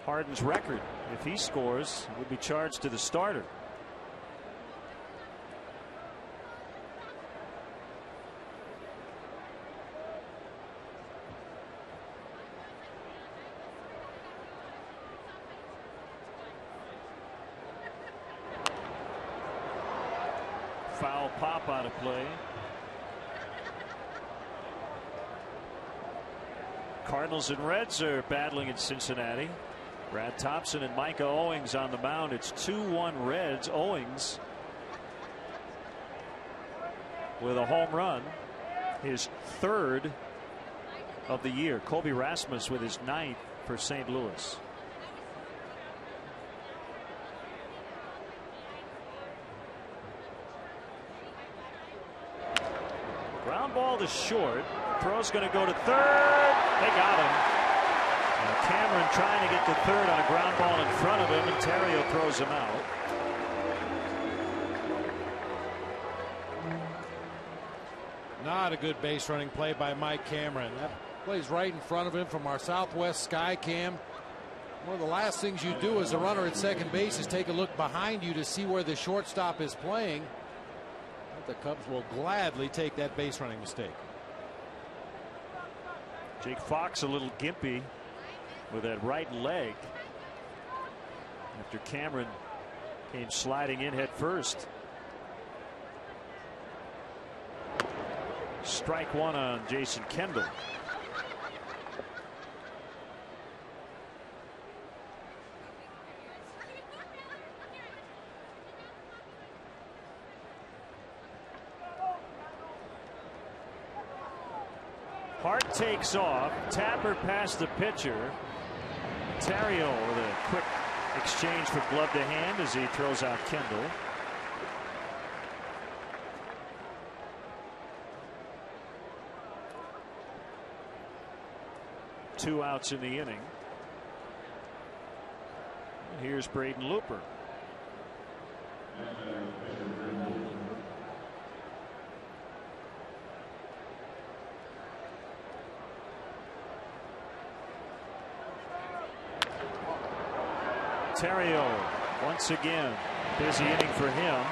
Harden's record. If he scores, it would be charged to the starter. Foul pop out of play. Cardinals and Reds are battling in Cincinnati. Brad Thompson and Micah Owings on the mound. It's 2-1 Reds. Owings with a home run, his third of the year. Colby Rasmus with his 9th for St. Louis. Ground ball to short. Throw's going to go to third. They got him. And Cameron trying to get to third on a ground ball in front of him, and Terrio throws him out. Not a good base running play by Mike Cameron. That plays right in front of him from our Southwest Sky Cam. One of the last things you do as a runner at second base is take a look behind you to see where the shortstop is playing. The Cubs will gladly take that base running mistake. Jake Fox a little gimpy with that right leg after Cameron came sliding in head first. Strike one on Jason Kendall. Hart takes off. Tapper past the pitcher. Terrio with a quick exchange from glove to hand as he throws out Kendall. Two outs in the inning. Here's Braden Looper. Terrio once again, busy inning for him.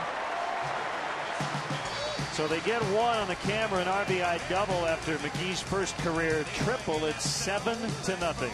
So they get one on the Cameron RBI double after McGee's first career triple. It's 7-0.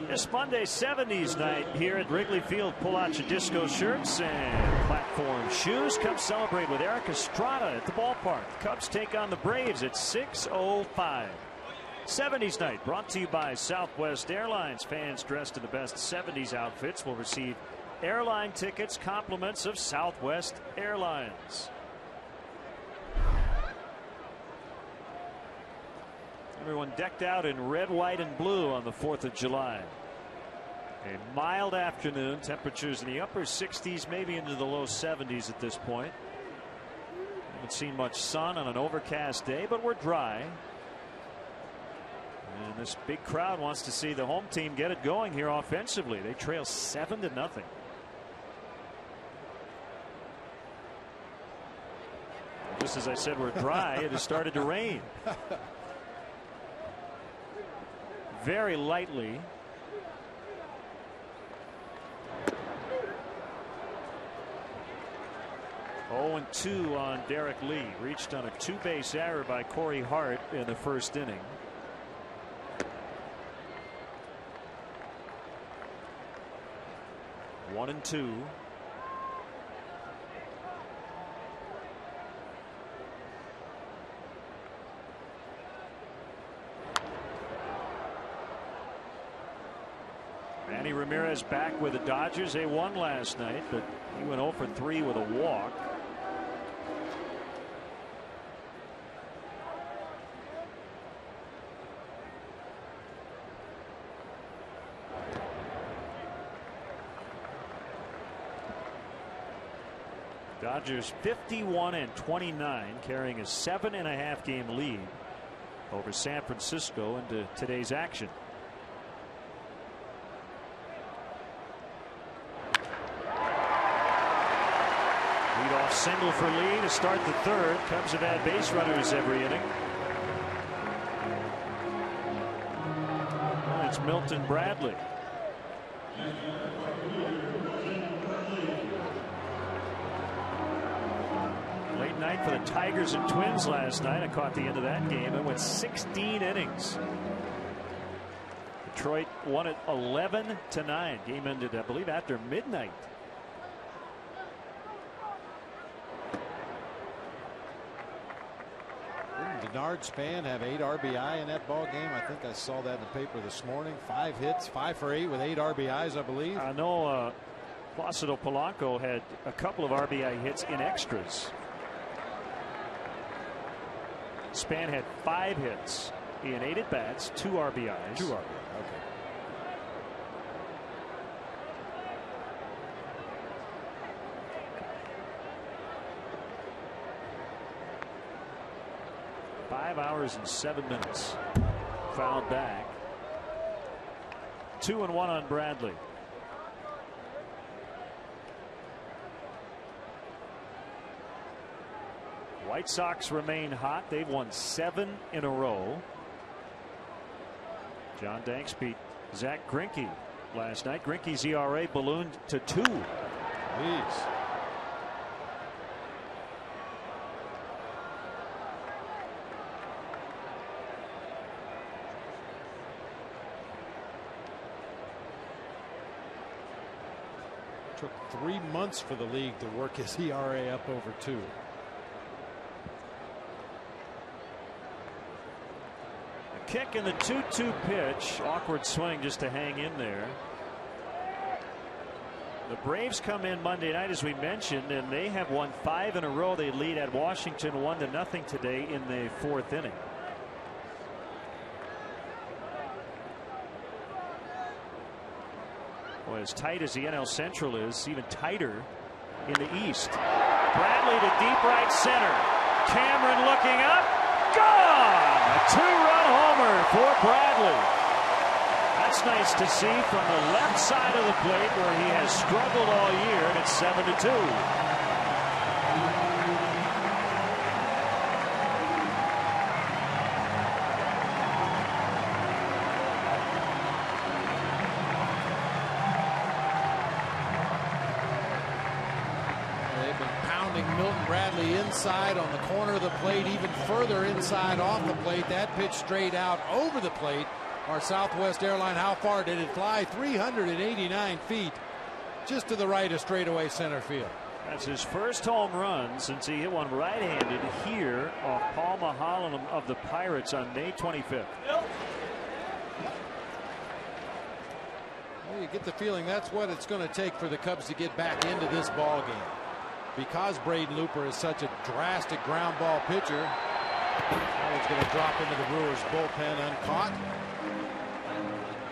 This Monday 70s night here at Wrigley Field. Pull out your disco shirts and platform shoes. Come celebrate with Eric Estrada at the ballpark. Cubs take on the Braves at 6:05. 70s night brought to you by Southwest Airlines. Fans dressed in the best 70s outfits will receive airline tickets, compliments of Southwest Airlines. Everyone decked out in red, white, and blue on the 4th of July. A mild afternoon, temperatures in the upper 60s, maybe into the low 70s at this point. Haven't seen much sun on an overcast day, but we're dry. And this big crowd wants to see the home team get it going here offensively. They trail 7-0. Just as I said, we're dry. It has started to rain. Very lightly. Oh, 2 on Derek Lee. Reached on a 2-base error by Corey Hart in the first inning. One and 2. Manny Ramirez back with the Dodgers. They won last night, but he went 0 for 3 with a walk. Dodgers 51-29, carrying a 7.5 game lead over San Francisco into today's action. Leadoff single for Lee to start the 3rd. Cubs have had base runners every inning. And it's Milton Bradley. Late night for the Tigers and Twins last night. I caught the end of that game. It went 16 innings. Detroit won it 11-9. Game ended, I believe, after midnight. Didn't Denard Span have 8 RBI in that ball game? I think I saw that in the paper this morning. 5 hits, 5 for 8 with 8 RBIs, I believe. I know Placido Polanco had a couple of RBI hits in extras. Span had 5 hits in 8 at bats, 2 RBIs. 2 RBIs. Okay. Five hours and 7 minutes. Fouled back. 2-1 on Bradley. White Sox remain hot. They've won 7 in a row. John Danks beat Zach Greinke last night. Greinke's ERA ballooned to 2. Jeez. Took 3 months for the league to work his ERA up over 2. Kick in the 2-2 pitch. Awkward swing just to hang in there. The Braves come in Monday night, as we mentioned, and they have won 5 in a row. They lead at Washington 1-0 today in the 4th inning. Boy, as tight as the NL Central is, even tighter in the East. Bradley to deep right center. Cameron looking up. Gone! A 2-run homer for Bradley. That's nice to see from the left side of the plate where he has struggled all year, and it's 7-2. Inside on the corner of the plate, even further inside off the plate. That pitch straight out over the plate. Our Southwest Airline, how far did it fly? 389 feet, just to the right of straightaway center field. That's his first home run since he hit one right-handed here off Paul Mahalan of the Pirates on May 25th. You get the feeling that's what it's going to take for the Cubs to get back into this ball game. Because Braden Looper is such a drastic ground ball pitcher, it's going to drop into the Brewers bullpen uncaught.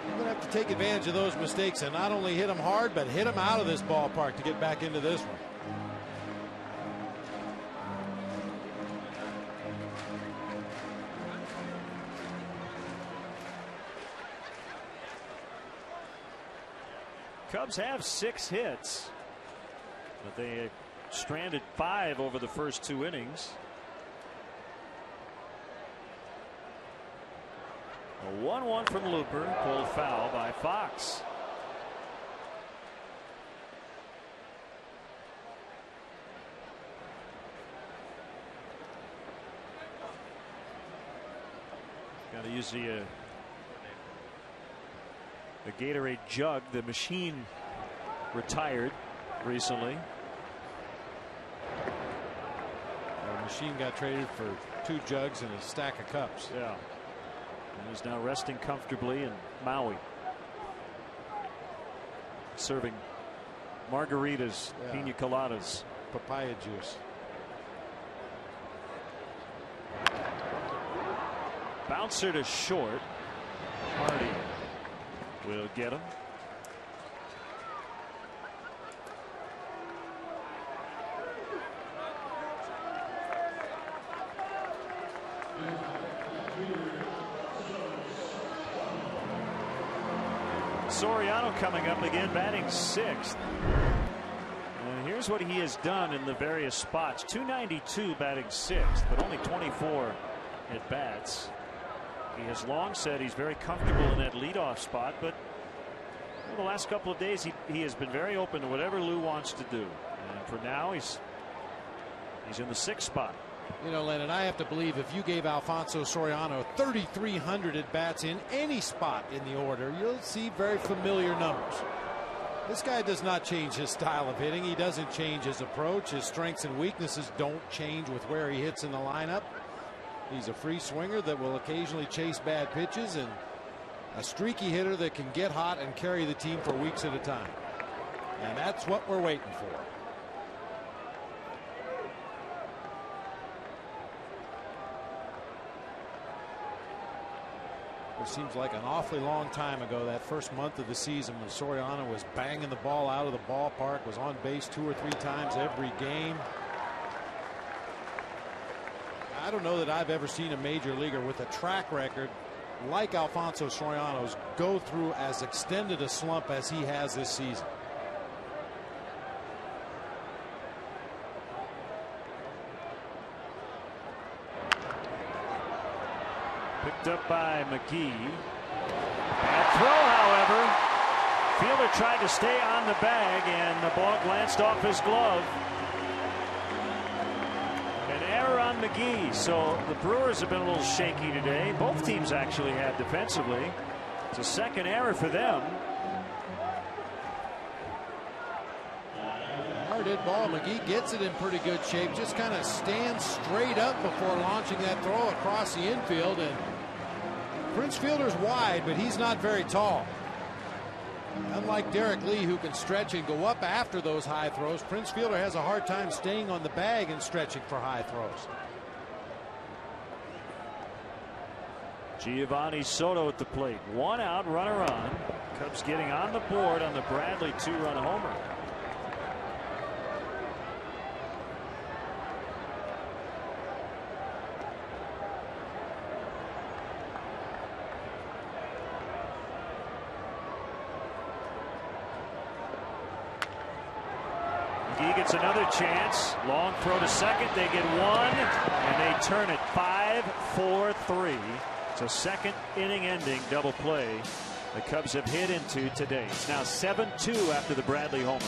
You're going to have to take advantage of those mistakes and not only hit them hard, but hit them out of this ballpark to get back into this one. Cubs have 6 hits, but they stranded 5 over the first 2 innings. A 1-1 from Looper, pulled foul by Fox. Got to use the Gatorade jug. The machine retired recently. The machine got traded for 2 jugs and a stack of cups. Yeah. And he's now resting comfortably in Maui, serving margaritas, pina coladas, papaya juice. Bouncer to short. Hardy will get him. Soriano coming up again, batting 6th. And here's what he has done in the various spots. .292 batting 6th, but only 24 at bats. He has long said he's very comfortable in that leadoff spot, but over the last couple of days he has been very open to whatever Lou wants to do. And for now he's in the 6th spot. You know, Lennon, I have to believe if you gave Alfonso Soriano 3,300 at bats in any spot in the order, you'll see very familiar numbers. This guy does not change his style of hitting. He doesn't change his approach. His strengths and weaknesses don't change with where he hits in the lineup. He's a free swinger that will occasionally chase bad pitches and a streaky hitter that can get hot and carry the team for weeks at a time. And that's what we're waiting for. It seems like an awfully long time ago, that first month of the season, when Soriano was banging the ball out of the ballpark, was on base 2 or 3 times every game. I don't know that I've ever seen a major leaguer with a track record like Alfonso Soriano's go through as extended a slump as he has this season. Picked up by McGee. Bad throw, however. Fielder tried to stay on the bag, and the ball glanced off his glove. An error on McGee. So the Brewers have been a little shaky today. Both teams actually have defensively. It's a second error for them. Hard hit ball. McGee gets it in pretty good shape. Just kind of stands straight up before launching that throw across the infield. And Prince Fielder's wide, but he's not very tall. Unlike Derek Lee, who can stretch and go up after those high throws, Prince Fielder has a hard time staying on the bag and stretching for high throws. Giovanni Soto at the plate. 1 out, runner on. Cubs getting on the board on the Bradley 2-run homer. He gets another chance. Long throw to second. They get 1, and they turn it 5-4-3. It's a second inning ending double play the Cubs have hit into today. It's now 7-2 after the Bradley homer.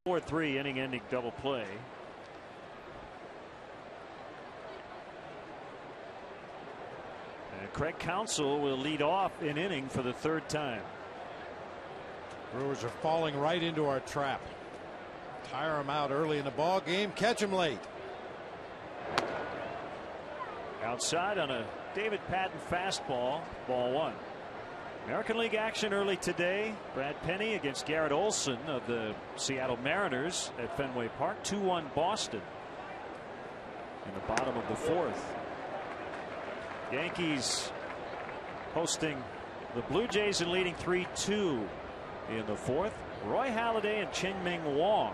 4-3 inning-ending double play. And Craig Counsell will lead off an inning for the third time. Brewers are falling right into our trap. Tire them out early in the ball game, catch them late. Outside on a David Patton fastball, ball one. American League action early today. Brad Penny against Garrett Olson of the Seattle Mariners at Fenway Park. 2-1 Boston in the bottom of the fourth. Yankees hosting the Blue Jays and leading 3-2 in the fourth. Roy Halladay and Chien-Ming Wang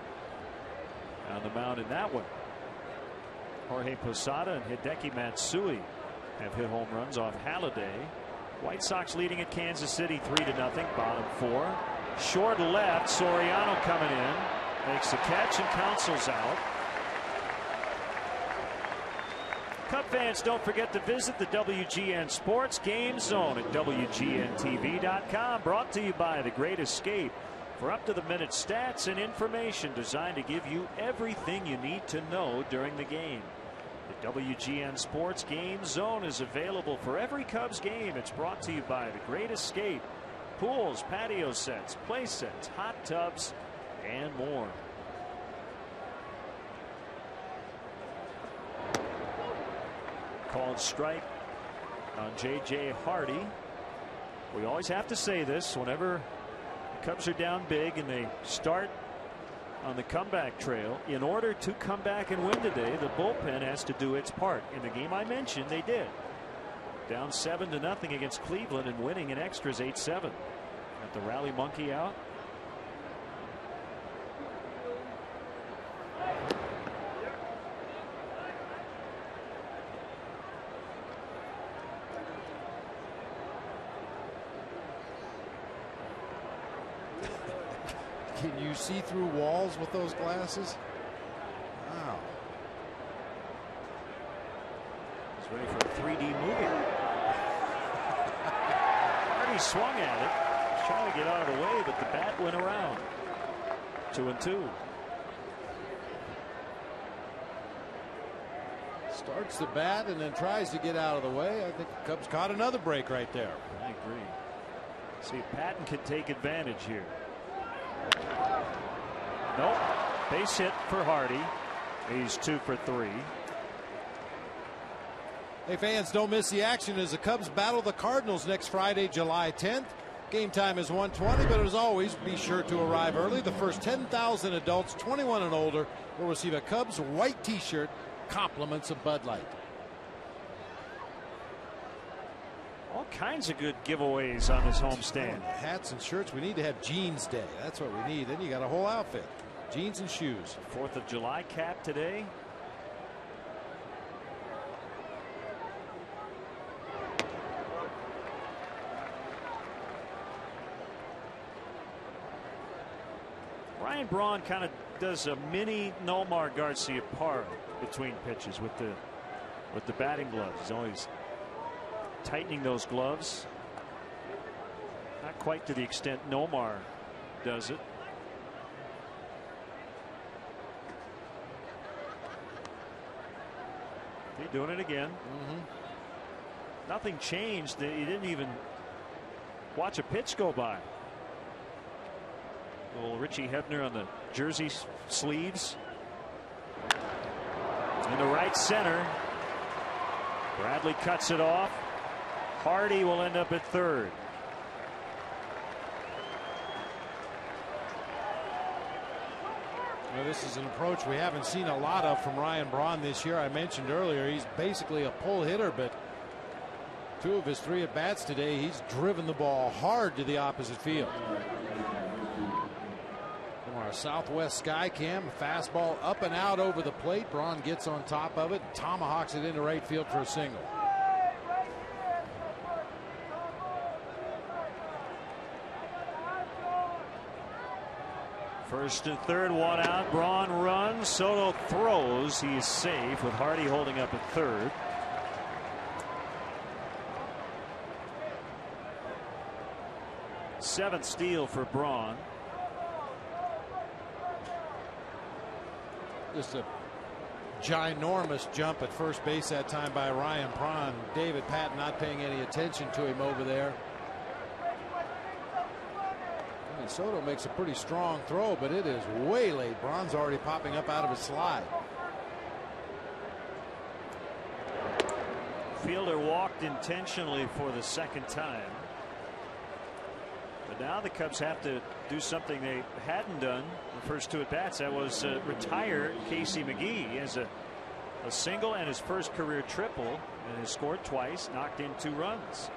on the mound in that one. Jorge Posada and Hideki Matsui have hit home runs off Halladay. White Sox leading at Kansas City 3-0. Bottom four. Short left. Soriano coming in. Makes the catch and Counsell's out. Cub fans, don't forget to visit the WGN Sports Game Zone at WGNTV.com. Brought to you by The Great Escape. For up-to-the-minute stats and information designed to give you everything you need to know during the game. The WGN Sports Game Zone is available for every Cubs game. It's brought to you by The Great Escape. Pools, patio sets, play sets, hot tubs, and more. Called strike on J.J. Hardy. We always have to say this whenever the Cubs are down big and they start on the comeback trail. In order to come back and win today, the bullpen has to do its part. In the game I mentioned, they did. Down 7-0 against Cleveland and winning in extras 8-7. Got the rally monkey out. Can you see through walls with those glasses? Wow. He's ready for a 3D movie. Hardy swung at it. He's trying to get out of the way, but the bat went around. 2-2. Starts the bat and then tries to get out of the way. I think the Cubs caught another break right there. I agree. See if Patton can take advantage here. Nope. Base hit for Hardy. He's 2 for 3. Hey fans, don't miss the action as the Cubs battle the Cardinals next Friday, July 10th. Game time is 1:20, but as always, be sure to arrive early. The first 10,000 adults 21 and older will receive a Cubs white t-shirt, compliments of Bud Light. All kinds of good giveaways on this homestand. Hats and shirts. We need to have jeans day. That's what we need. Then you got a whole outfit. Jeans and shoes. 4th of July cap today. Ryan Braun kind of does a mini Nomar Garcia par between pitches with the batting gloves. He's always tightening those gloves. Not quite to the extent Nomar does it. He's doing it again. Nothing changed. He didn't even watch a pitch go by. Little Richie Hebner on the jersey sleeves. In the right center. Bradley cuts it off. Hardy will end up at third. Well, this is an approach we haven't seen a lot of from Ryan Braun this year. I mentioned earlier he's basically a pull hitter, but 2 of his 3 at bats today he's driven the ball hard to the opposite field. From our Southwest Sky Cam, fastball up and out over the plate. Braun gets on top of it, tomahawks it into right field for a single. First and third, 1 out. Braun runs. Soto throws. He is safe with Hardy holding up at third. Seventh steal for Braun. Just a ginormous jump at first base that time by Ryan Braun. David Patton not paying any attention to him over there. I mean, Soto makes a pretty strong throw, but it is way late. Braun's already popping up out of his slide. Fielder walked intentionally for the second time. But now the Cubs have to do something they hadn't done the first two at bats. That was retire Casey McGee. He has a single and his first career triple and has scored twice, knocked in 2 runs.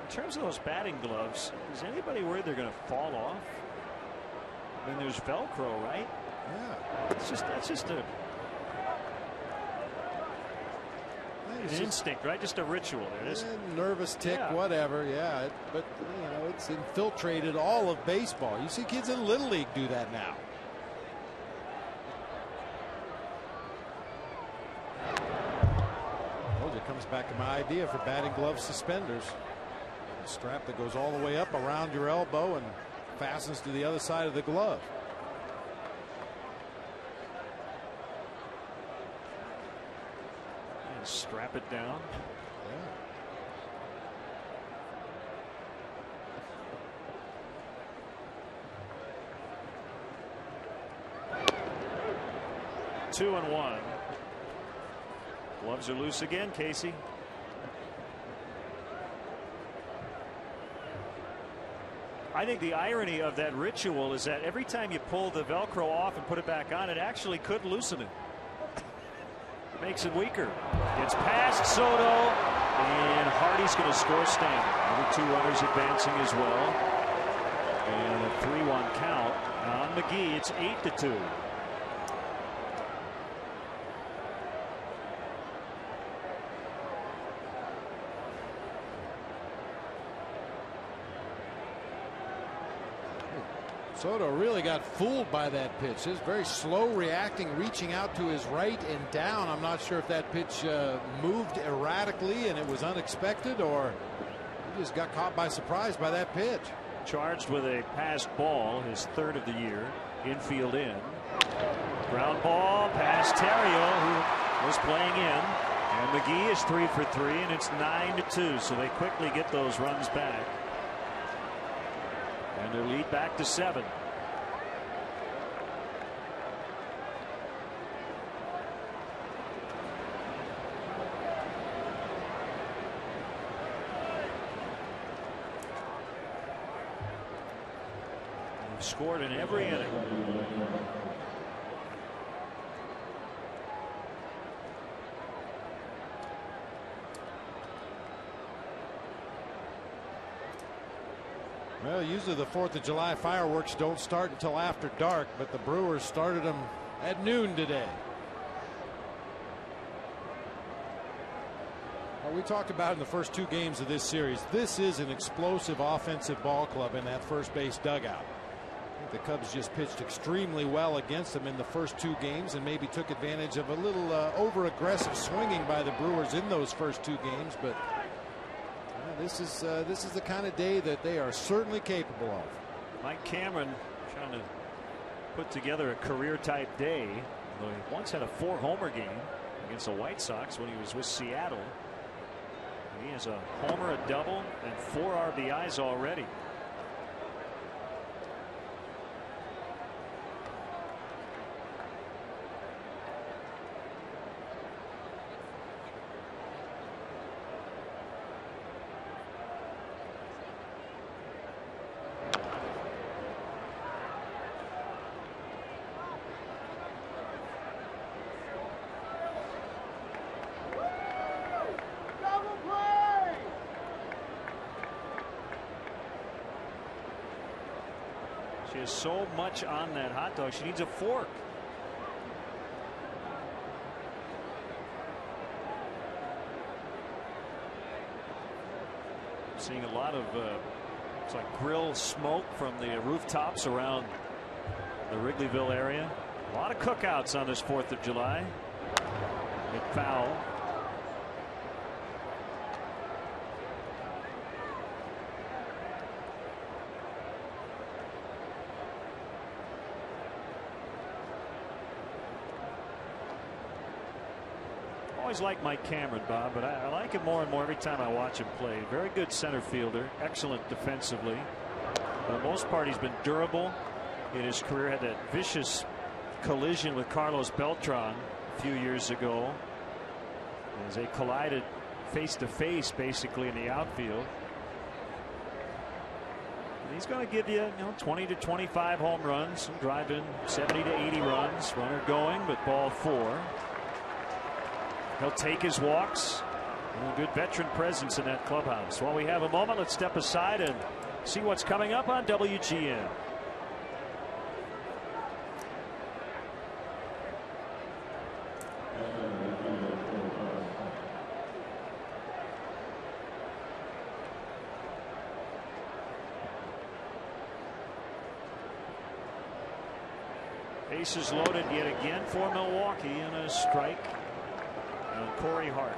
In terms of those batting gloves, is anybody worried they're going to fall off? I mean, there's Velcro, right? Yeah. That's just an instinct, right? Just a ritual. There it is. Nervous tick, whatever. Yeah, but you know, it's infiltrated all of baseball. You see kids in Little League do that now. Told you, it comes back to my idea for batting glove suspenders. A strap that goes all the way up around your elbow and fastens to the other side of the glove. And strap it down. Yeah. 2-1. Gloves are loose again, Casey. I think the irony of that ritual is that every time you pull the Velcro off and put it back on, it actually could loosen it. Makes it weaker. Gets past Soto, and Hardy's going to score standing. Other 2 runners advancing as well. And a 3-1 count on McGee. It's 8-2. Soto really got fooled by that pitch. It's very slow reacting, reaching out to his right and down. I'm not sure if that pitch moved erratically and it was unexpected, or he just got caught by surprise by that pitch. Charged with a passed ball, his 3rd of the year. Infield in. Ground ball past Terrio, who was playing in. And McGee is 3 for 3, and it's 9-2. So they quickly get those runs back. And their lead back to 7. They've scored in every inning. Well, usually the 4th of July fireworks don't start until after dark, but the Brewers started them at noon today. Well, we talked about in the first 2 games of this series, this is an explosive offensive ball club in that first base dugout. I think the Cubs just pitched extremely well against them in the first 2 games and maybe took advantage of a little over-aggressive swinging by the Brewers in those first 2 games, but this is the kind of day that they are certainly capable of. Mike Cameron trying to put together a career type day. He once had a 4-homer game against the White Sox when he was with Seattle. He has a homer, a double, and 4 RBIs already. She has so much on that hot dog, she needs a fork. Seeing a lot of it's like grill smoke from the rooftops around the Wrigleyville area. A lot of cookouts on this 4th of July. Hit foul. always liked Mike Cameron, Bob, but I like him more and more every time I watch him play. Very good center fielder, excellent defensively. For the most part, he's been durable in his career. Had that vicious collision with Carlos Beltran a few years ago as they collided face to face basically in the outfield. And he's going to give you, 20 to 25 home runs, drive in 70 to 80 runs. Runner going, but ball 4. He'll take his walks. A good veteran presence in that clubhouse. While we have a moment, let's step aside and see what's coming up on WGN. Bases loaded yet again for Milwaukee, and a strike on Corey Hart.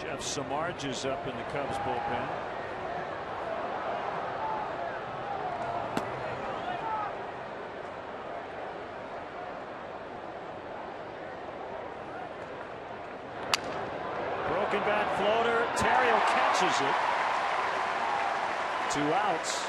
Jeff Samardzija is up in the Cubs bullpen. Broken bat floater. Terrio catches it. 2 outs.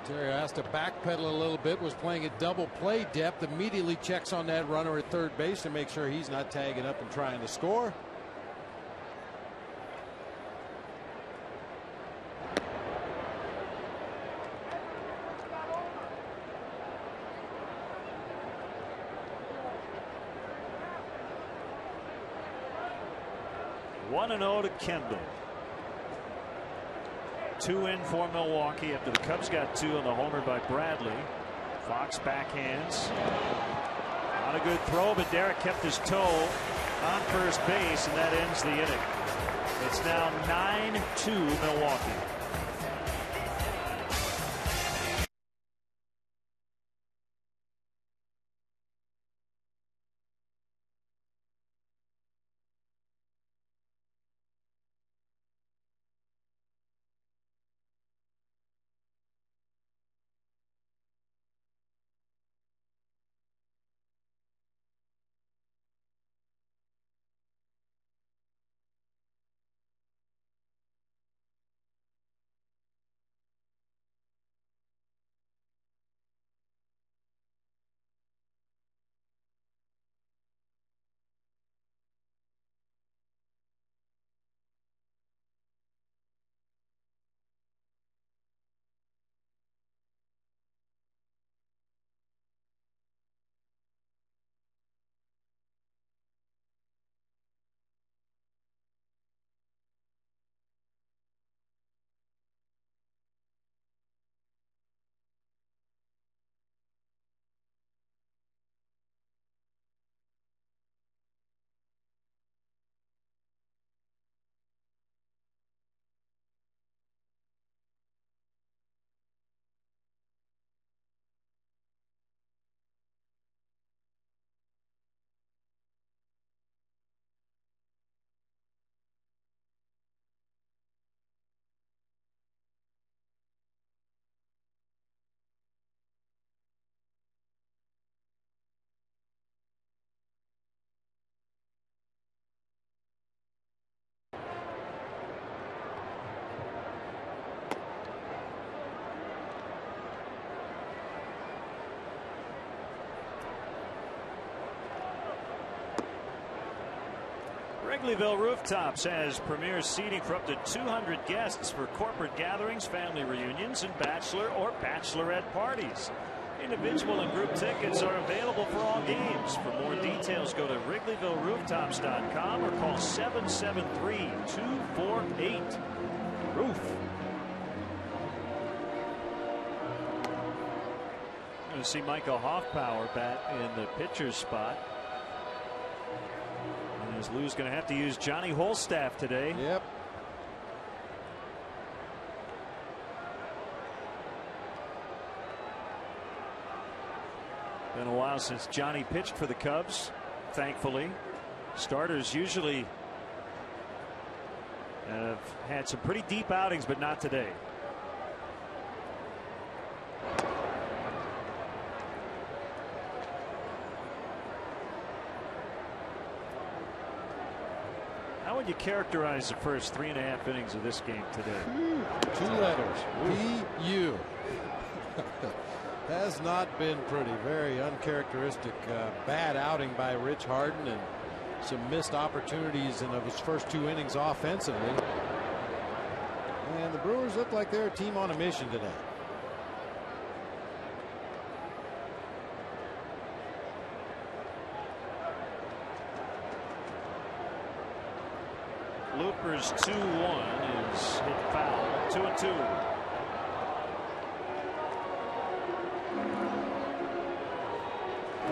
Terrio has to backpedal a little bit, was playing at double play depth, immediately checks on that runner at third base to make sure he's not tagging up and trying to score. One and 0 to Kendall. 2 in for Milwaukee after the Cubs got 2 on the homer by Bradley. Fox backhands. Not a good throw, but Derek kept his toe on first base, and that ends the inning. It's now 9-2 Milwaukee. Wrigleyville Rooftops has premier seating for up to 200 guests for corporate gatherings, family reunions, and bachelor or bachelorette parties. Individual and group tickets are available for all games. For more details, go to WrigleyvilleRooftops.com or call 773-248-ROOF. to see Michael Hoffpower bat in the pitcher's spot. And as Lou's going to have to use Johnny Holstaff today. Yep. Been a while since Johnny pitched for the Cubs, thankfully. Starters usually have had some pretty deep outings, but not today. How would you characterize the first 3.5 innings of this game today? 2 letters. P-U. Has not been pretty. Very uncharacteristic. Bad outing by Rich Harden and some missed opportunities in his first 2 innings offensively. And the Brewers look like they're a team on a mission today. Looper's 2-1 is hit foul. 2-2.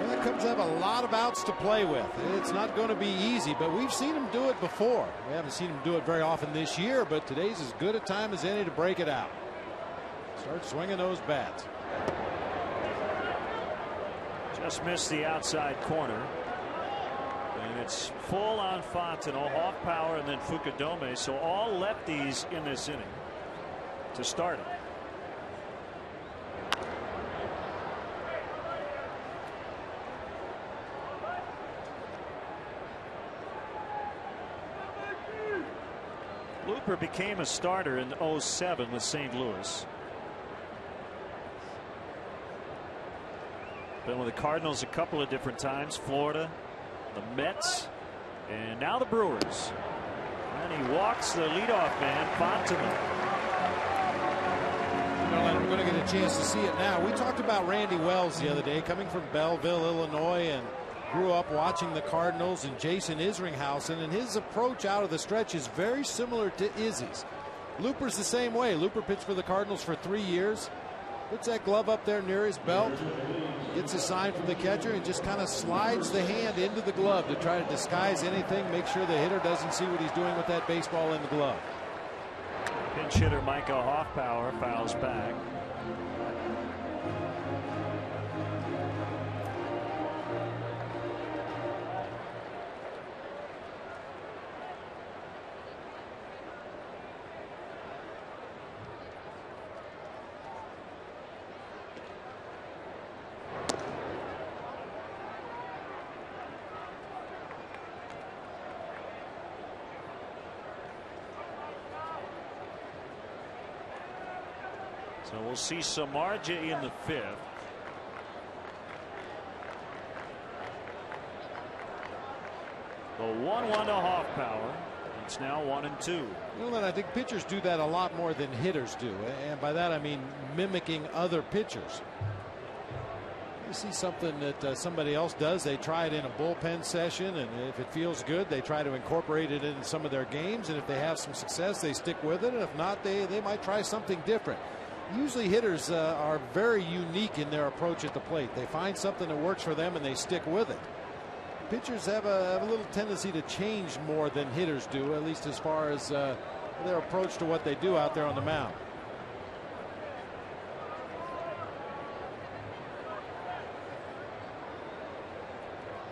The Cubs have a lot of outs to play with. It's not going to be easy, but we've seen them do it before. We haven't seen them do it very often this year, but today's as good a time as any to break it out. Start swinging those bats. Just missed the outside corner. And it's full on Fontenot, Hoffpower, and then Fukudome. So all lefties in this inning to start it. Looper became a starter in 07 with St. Louis. Been with the Cardinals a couple of different times, Florida, the Mets, and now the Brewers. And he walks the leadoff man, Fontenot. We're going to get a chance to see it now. We talked about Randy Wells the other day, coming from Belleville, Illinois, and grew up watching the Cardinals and Jason Isringhausen, and his approach out of the stretch is very similar to Izzy's. Looper's the same way. Looper pitched for the Cardinals for 3 years. Puts that glove up there near his belt, gets a sign from the catcher, and just kind of slides the hand into the glove to try to disguise anything, make sure the hitter doesn't see what he's doing with that baseball in the glove. Pinch hitter Michael Hoffpower fouls back. So we'll see Samardzija in the 5th. The 1-1 to Hoffpower. It's now 1-2. Well, and I think pitchers do that a lot more than hitters do, and by that I mean mimicking other pitchers. You see something that somebody else does, they try it in a bullpen session, and if it feels good, they try to incorporate it in some of their games, and if they have some success, they stick with it, and if not, they might try something different. Usually hitters are very unique in their approach at the plate. They find something that works for them and they stick with it. Pitchers have a little tendency to change more than hitters do, at least as far as their approach to what they do out there on the mound.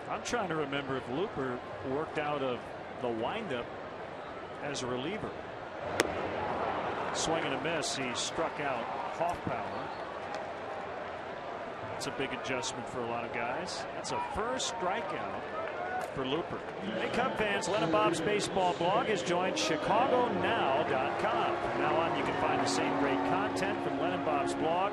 I'm trying to remember if Looper worked out of the windup as a reliever. Swing and a miss. He struck out Hoffpower. That's a big adjustment for a lot of guys. That's a first strikeout for Looper. Hey, Cub fans, Len and Bob's baseball blog has joined ChicagoNow.com. From now on, you can find the same great content from Len and Bob's blog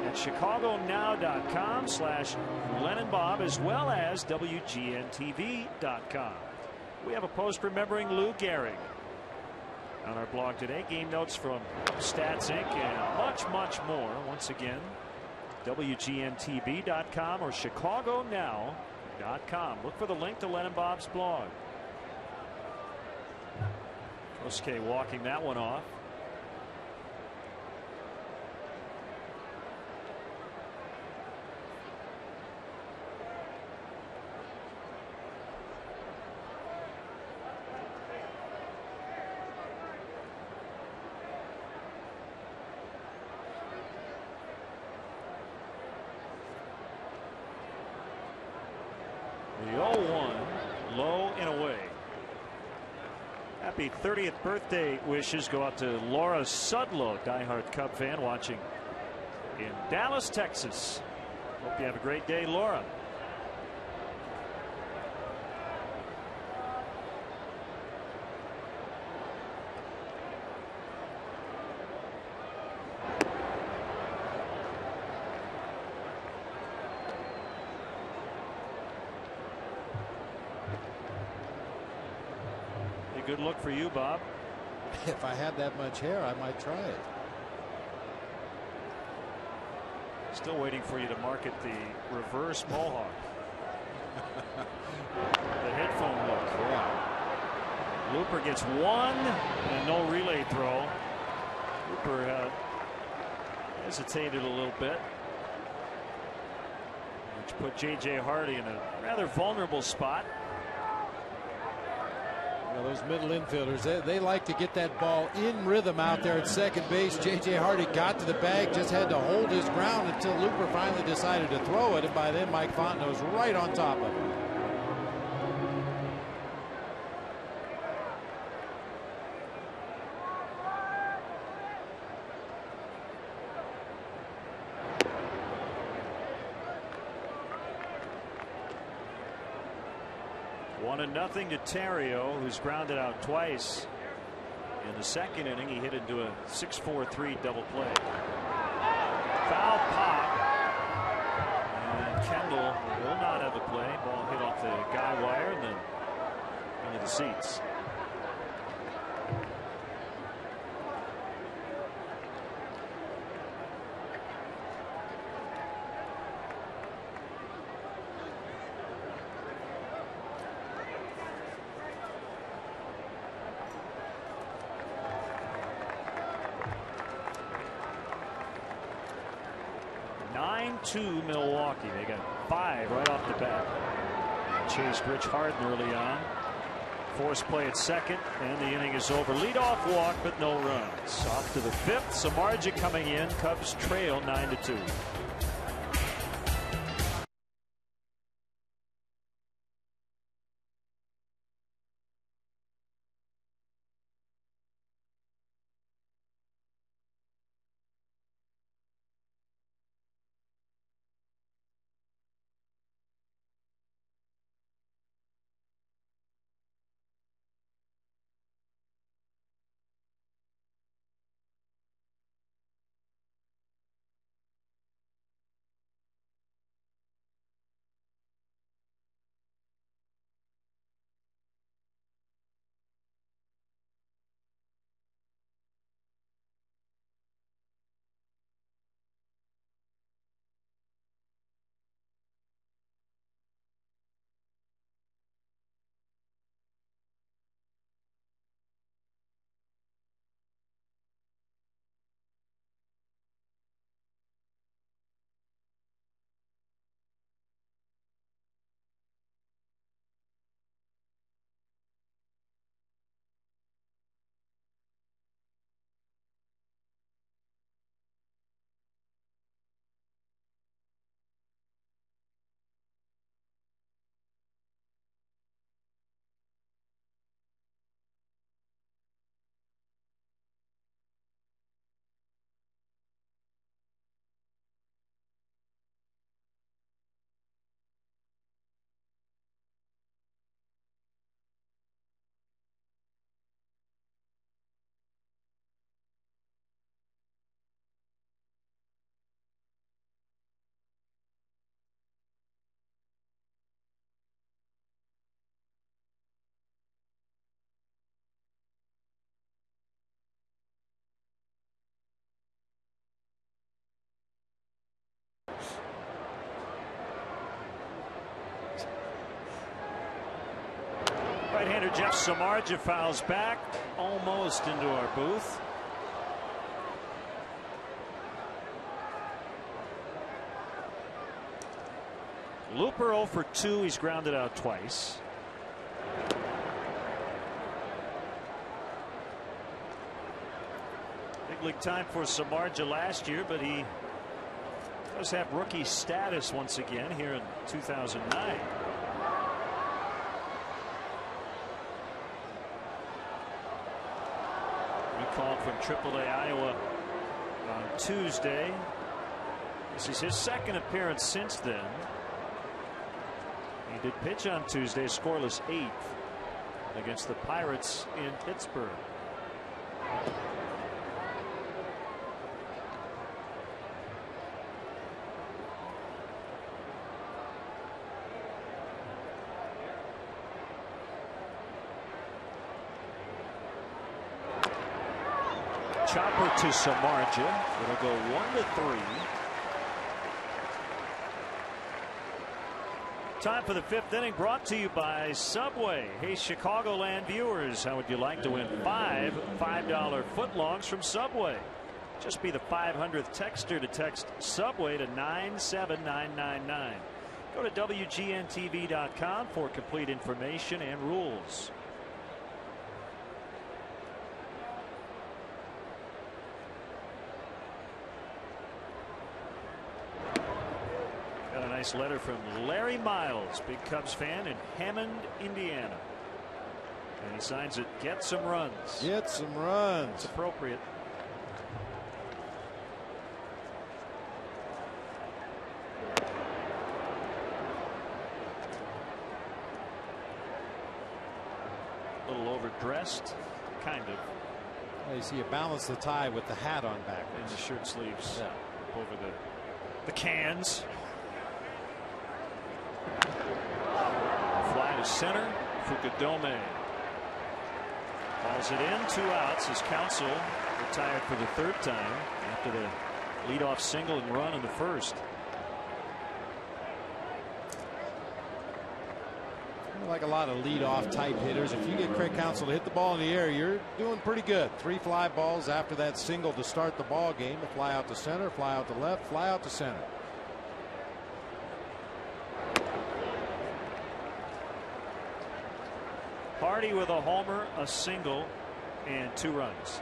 at ChicagoNow.com/Len and Bob, as well as WGNTV.com. We have a post remembering Lou Gehrig on our blog today. Game notes from Stats Inc. and much, much more. Once again, WGNTV.com or ChicagoNow.com. Look for the link to Len and Bob's blog. Kosuke walking that one off. The 0-1, low and away. Happy 30th birthday wishes go out to Laura Sudlow, diehard Cub fan watching in Dallas, Texas. Hope you have a great day, Laura. Good look for you, Bob. If I had that much hair, I might try it. Still waiting for you to market the reverse mohawk. The headphone look. Yeah. Looper gets one and no relay throw. Looper hesitated a little bit, which put J.J. Hardy in a rather vulnerable spot. Those middle infielders, they like to get that ball in rhythm out there at second base. J.J. Hardy got to the bag, just had to hold his ground until Looper finally decided to throw it, and by then Mike Fontenot was right on top of him. Nothing to Terrio, who's grounded out twice in the second inning. He hit into a 6-4-3 double play. Foul pop, and Kendall will not have a play. Ball hit off the guy wire and then into the seats. To Milwaukee. They got 5 right off the bat. Chased Rich Harden early on. Forced play at second, and the inning is over. Leadoff walk, but no runs. Off to the 5th. Samardzija coming in. Cubs trail 9-2. Right-hander Jeff Samardzija fouls back almost into our booth. Looper 0 for 2. He's grounded out twice. Big league time for Samardzija last year, but he does have rookie status once again here in 2009. called from AAA Iowa on Tuesday. This is his second appearance since then. He did pitch on Tuesday, scoreless 8th against the Pirates in Pittsburgh. Chopper to Samardzija. It'll go 1-3. Time for the 5th inning, brought to you by Subway. Hey, Chicagoland viewers, how would you like to win 5 $5 footlongs from Subway? Just be the 500th texter to text Subway to 97999. Go to WGNTV.com for complete information and rules. Got a nice letter from Larry Miles, big Cubs fan in Hammond, Indiana. And he signs it, "Get some runs." Get some runs. It's appropriate. A little overdressed, kind of. Well, you see, you balance the tie with the hat on back. And the shirt sleeves over the cans. Fly to center. Fukudome calls it in. 2 outs as Counsell retired for the 3rd time after the leadoff single and run in the 1st. Like a lot of leadoff type hitters, if you get Craig Counsell to hit the ball in the air, you're doing pretty good. 3 fly balls after that single to start the ball game. A fly out to center, fly out to left, fly out to center. Hardy with a homer, a single, and 2 runs.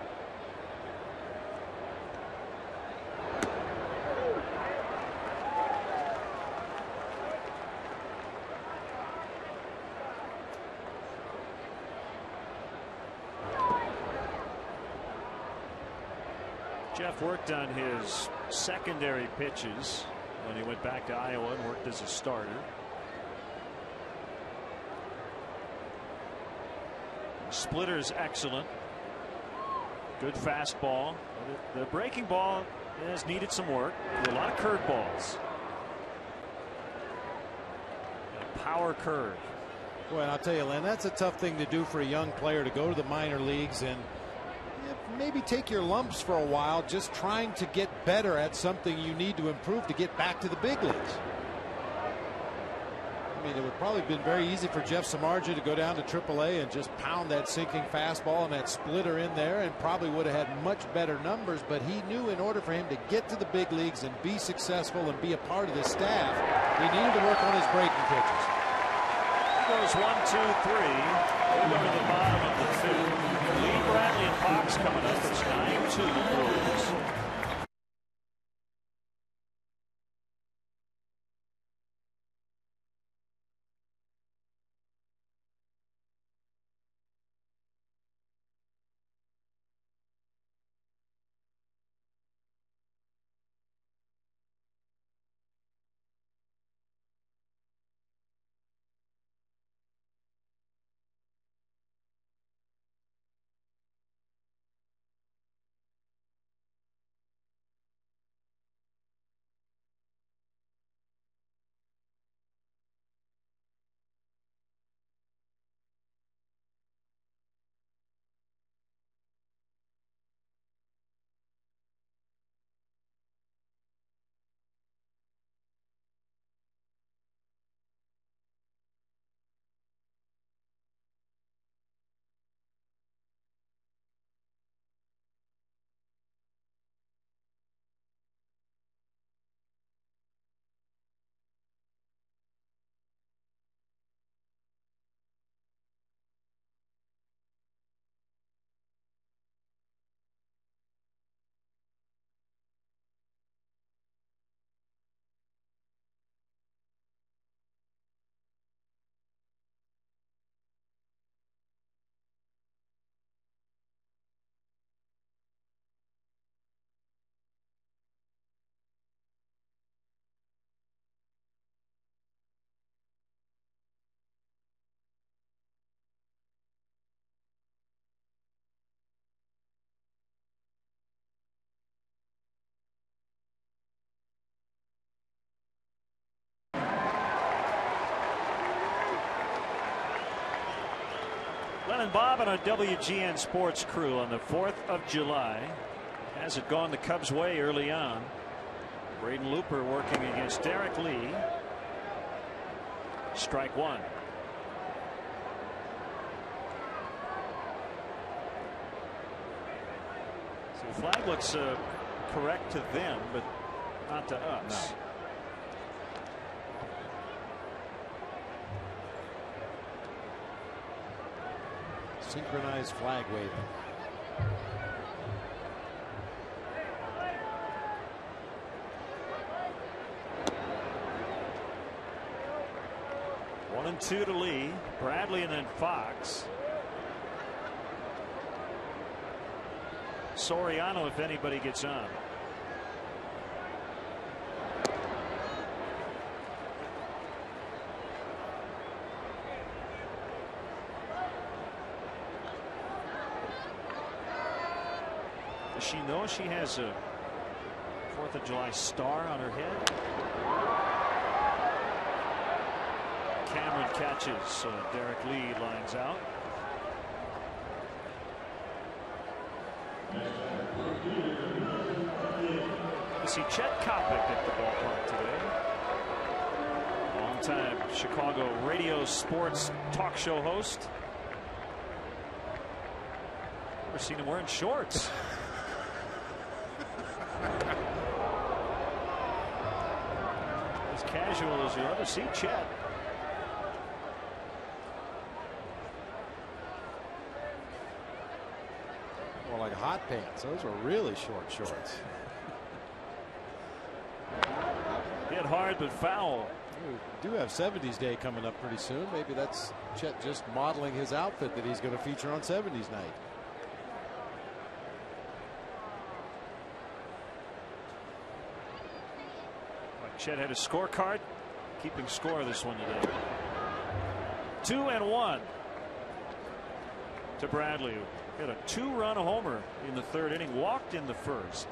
Jeff worked on his secondary pitches when he went back to Iowa and worked as a starter. Splitter's excellent. Good fastball. The breaking ball has needed some work. A lot of curveballs. A power curve. Boy, and I'll tell you, Len, that's a tough thing to do for a young player, to go to the minor leagues and maybe take your lumps for a while, just trying to get better at something you need to improve to get back to the big leagues. I mean, it would probably have been very easy for Jeff Samardzija to go down to AAA and just pound that sinking fastball and that splitter in there, and probably would have had much better numbers. But he knew in order for him to get to the big leagues and be successful and be a part of the staff, he needed to work on his breaking pitches. He goes 1, 2, 3. Over the bottom of the 5th. Lee, Bradley, and Fox coming up. It's 9-2 Brewers. Len and Bob and our WGN Sports crew on the 4th of July. Has it gone the Cubs' way early on? Braden Looper working against Derek Lee. Strike one. So the flag looks correct to them, but not to us. No. Synchronized flag waving. One and two to Lee, Bradley, and then Fox. Soriano, if anybody gets on. Does she know she has a 4th of July star on her head? Cameron catches. Derek Lee lines out. You see Chet Kopic at the ballpark today. Longtime Chicago radio sports talk show host. Never seen him wearing shorts. As casual as you'll ever see Chet. More like hot pants. Those were really short shorts. Hit hard but foul. We do have 70s Day coming up pretty soon. Maybe that's Chet just modeling his outfit that he's going to feature on 70s night. Chet had a scorecard, keeping score of this one today. 2-1 to Bradley, who hit a 2-run homer in the 3rd inning, walked in the 1st.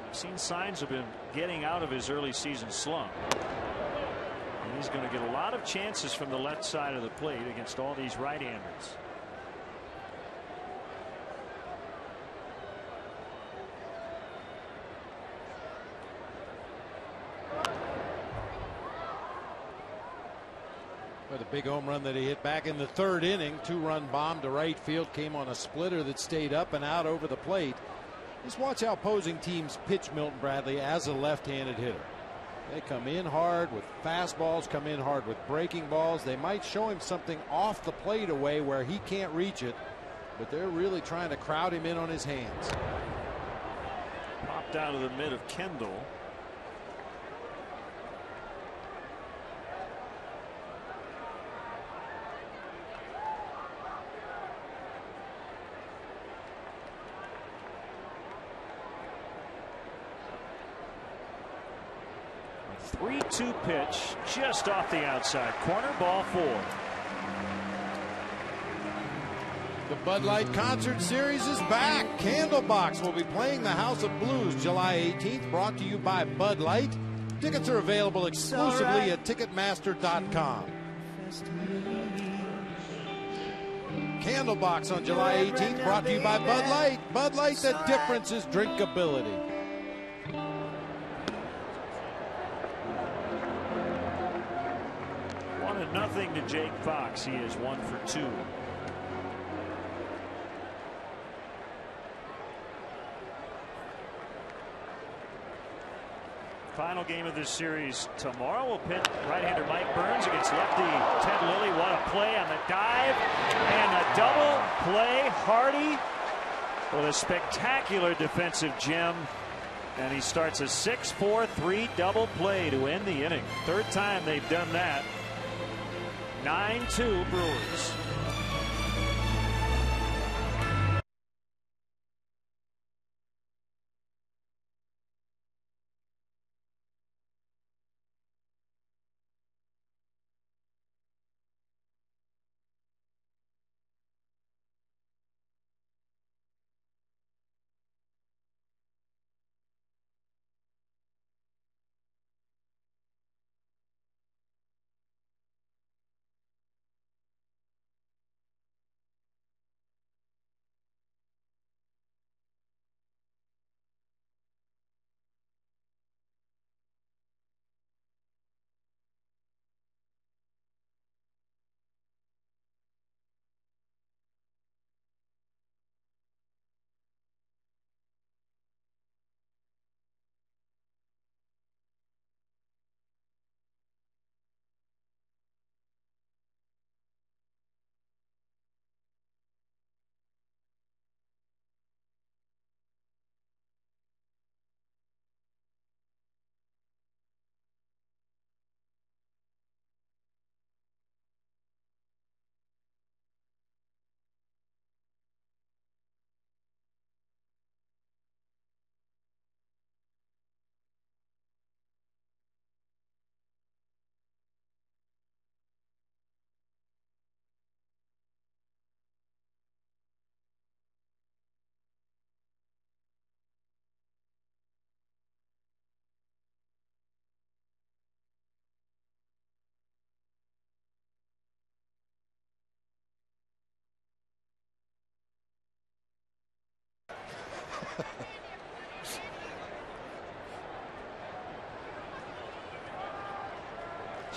I've seen signs of him getting out of his early season slump. And he's going to get a lot of chances from the left side of the plate against all these right-handers. But the big home run that he hit back in the 3rd inning, 2-run bomb to right field, came on a splitter that stayed up and out over the plate. Just watch how opposing teams pitch Milton Bradley as a left-handed hitter. They come in hard with fastballs, come in hard with breaking balls. They might show him something off the plate away where he can't reach it, but they're really trying to crowd him in on his hands. Popped out of the mid of Kendall. A 3-2 pitch just off the outside corner, ball 4. The Bud Light Concert Series is back. Candlebox will be playing the House of Blues July 18th, brought to you by Bud Light. Tickets are available exclusively at Ticketmaster.com. Candlebox on July 18th, brought to you by Bud Light. Bud Light, the difference is drinkability. 1-0 to Jake Fox. He is 1 for 2. Final game of this series tomorrow. Will pit right-hander Mike Burns against lefty Ted Lilly. What a play on the dive and a double play. Hardy with a spectacular defensive gem, and he starts a 6-4-3 double play to end the inning. 3rd time they've done that. 9-2 Brewers.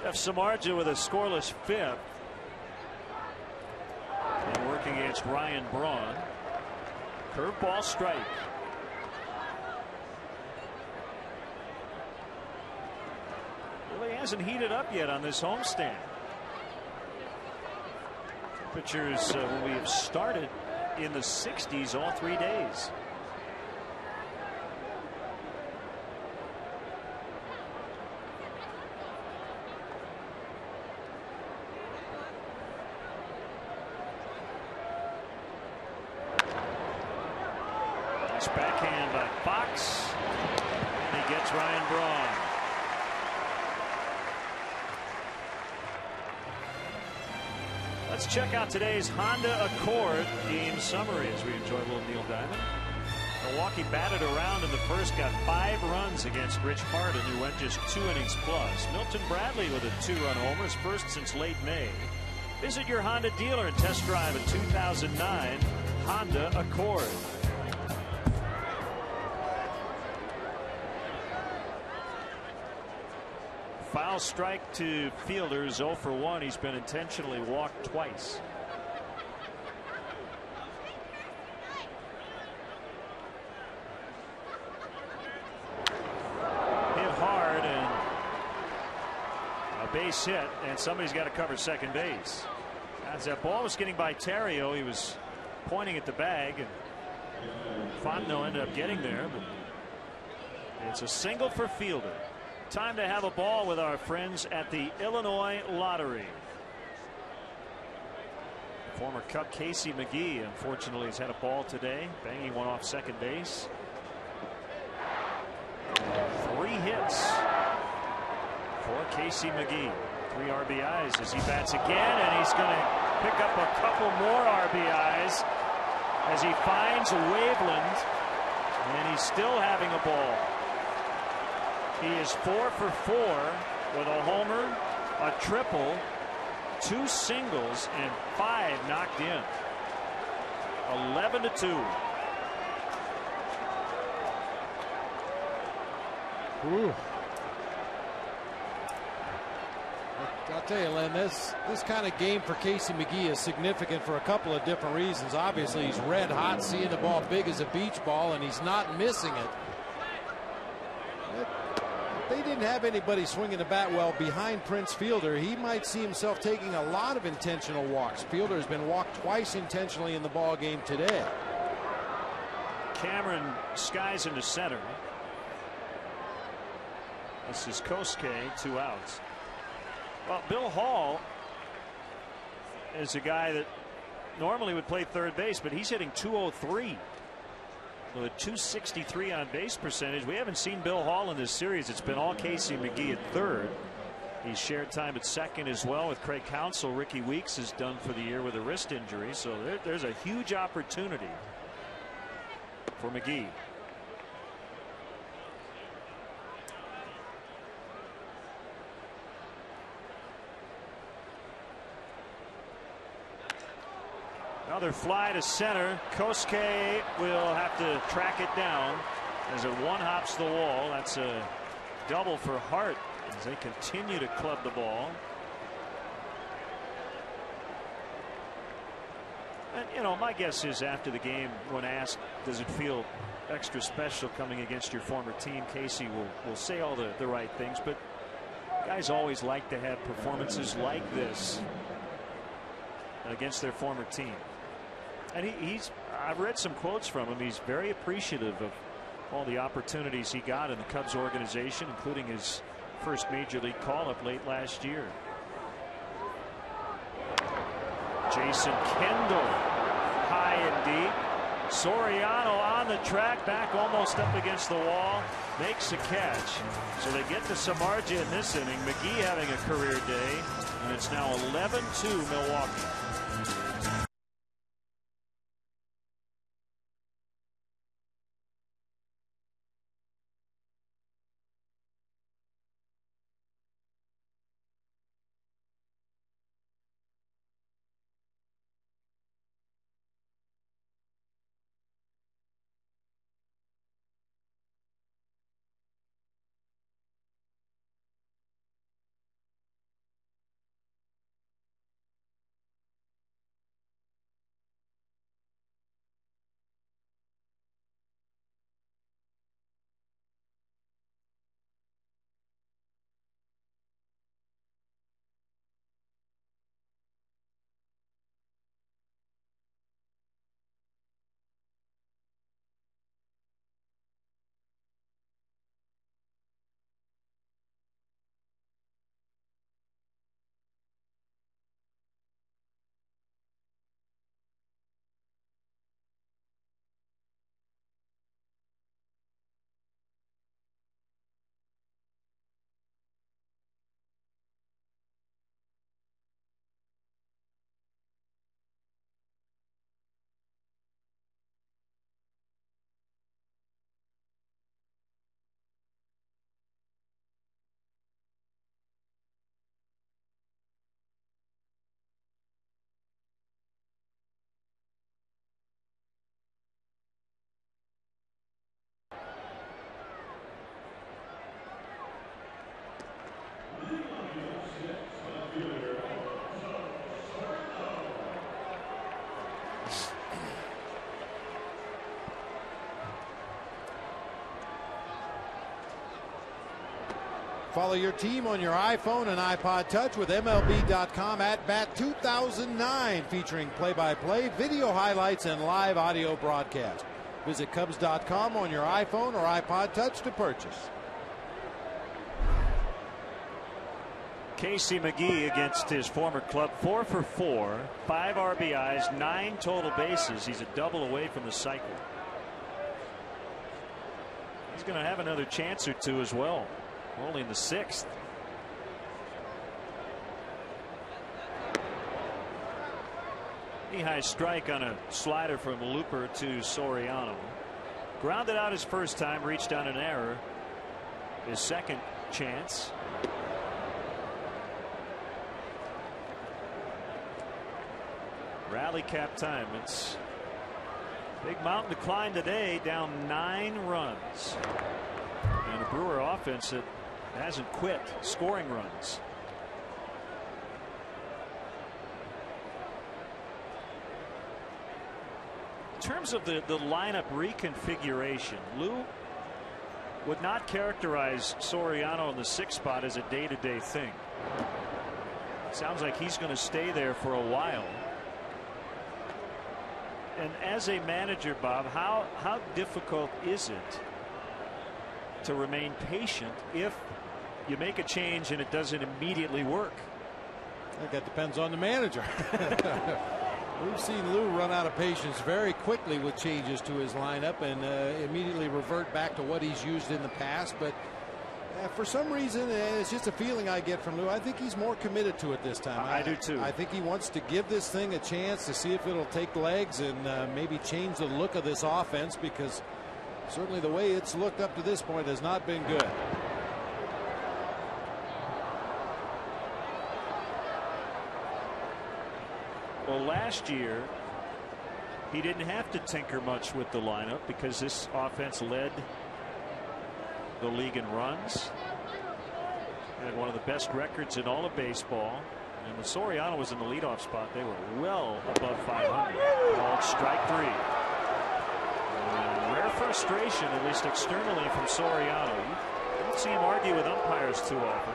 Jeff Samardzija with a scoreless fifth. And working against Ryan Braun. Curveball strike. Really hasn't heated up yet on this homestand. Temperatures when we have started in the 60s all 3 days. Nice backhand by Fox. And he gets Ryan Braun. Let's check out today's Honda Accord game summary as we enjoy a little Neil Diamond. Milwaukee batted around in the first, got 5 runs against Rich Harden, who went just 2 innings plus. Milton Bradley with a 2-run homer, his first since late May. Visit your Honda dealer and test drive a 2009 Honda Accord. Foul strike to Fielder, 0 for 1. He's been intentionally walked twice. Hit hard and a base hit, and somebody's got to cover second base. As that ball was getting by Terrio, he was pointing at the bag, and Fontenot ended up getting there, but it's a single for Fielder. Time to have a ball with our friends at the Illinois Lottery. Former Cub Casey McGee, unfortunately, has had a ball today, banging one off second base. 3 hits for Casey McGee. 3 RBIs as he bats again, and he's going to pick up a couple more RBIs as he finds Waveland, and he's still having a ball. He is 4 for 4 with a homer, a triple, 2 singles, and 5 knocked in. 11-2. Ooh. I'll tell you, Len, this kind of game for Casey McGee is significant for a couple of different reasons. Obviously, he's red hot, seeing the ball big as a beach ball, and he's not missing it. They didn't have anybody swinging the bat well behind Prince Fielder. He might see himself taking a lot of intentional walks. Fielder has been walked twice intentionally in the ball game today. Cameron skies into center. This is Kosuke, 2 outs. Well, Bill Hall is a guy that normally would play third base, but he's hitting .203. With a .263 on base percentage. We haven't seen Bill Hall in this series. It's been all Casey McGee at third. He's shared time at second as well with Craig Counsell. Ricky Weeks is done for the year with a wrist injury. So there's a huge opportunity for McGee. Another fly to center. Kosuke will have to track it down as it one hops the wall. That's a double for Hart as they continue to club the ball. And you know, my guess is after the game, when asked does it feel extra special coming against your former team, Casey will say all the right things, but guys always like to have performances like this against their former team. And I've read some quotes from him. He's very appreciative of all the opportunities he got in the Cubs organization, including his first major league call-up late last year. Jason Kendall, high and deep. Soriano on the track, back almost up against the wall, makes a catch. So they get to Samardzija in this inning. McGee having a career day, and it's now 11-2 Milwaukee. Follow your team on your iPhone and iPod Touch with MLB.com At Bat 2009, featuring play-by-play, video highlights, and live audio broadcast. Visit Cubs.com on your iPhone or iPod Touch to purchase. Casey McGee against his former club, 4 for 4, 5 RBIs, 9 total bases. He's a double away from the cycle. He's going to have another chance or two as well. Only in the 6th. Knee-high strike on a slider from Looper to Soriano. Grounded out his first time, reached on an error. His second chance. Rally cap time. It's Big Mountain decline today, down 9 runs. And a Brewer offense that hasn't quit scoring runs. In terms of the lineup reconfiguration, Lou would not characterize Soriano in the 6th spot as a day-to-day thing. Sounds like he's going to stay there for a while. And as a manager, Bob, how difficult is it to remain patient if you make a change and it doesn't immediately work? I think that depends on the manager. We've seen Lou run out of patience very quickly with changes to his lineup and immediately revert back to what he's used in the past. But for some reason, it's just a feeling I get from Lou. I think he's more committed to it this time. I do too. I think he wants to give this thing a chance to see if it'll take legs and maybe change the look of this offense, because certainly the way it's looked up to this point has not been good. Well, last year he didn't have to tinker much with the lineup because this offense led the league in runs. Had one of the best records in all of baseball. And when Soriano was in the leadoff spot, they were well above 500. Called strike 3. Rare frustration, at least externally, from Soriano. You don't see him argue with umpires too often.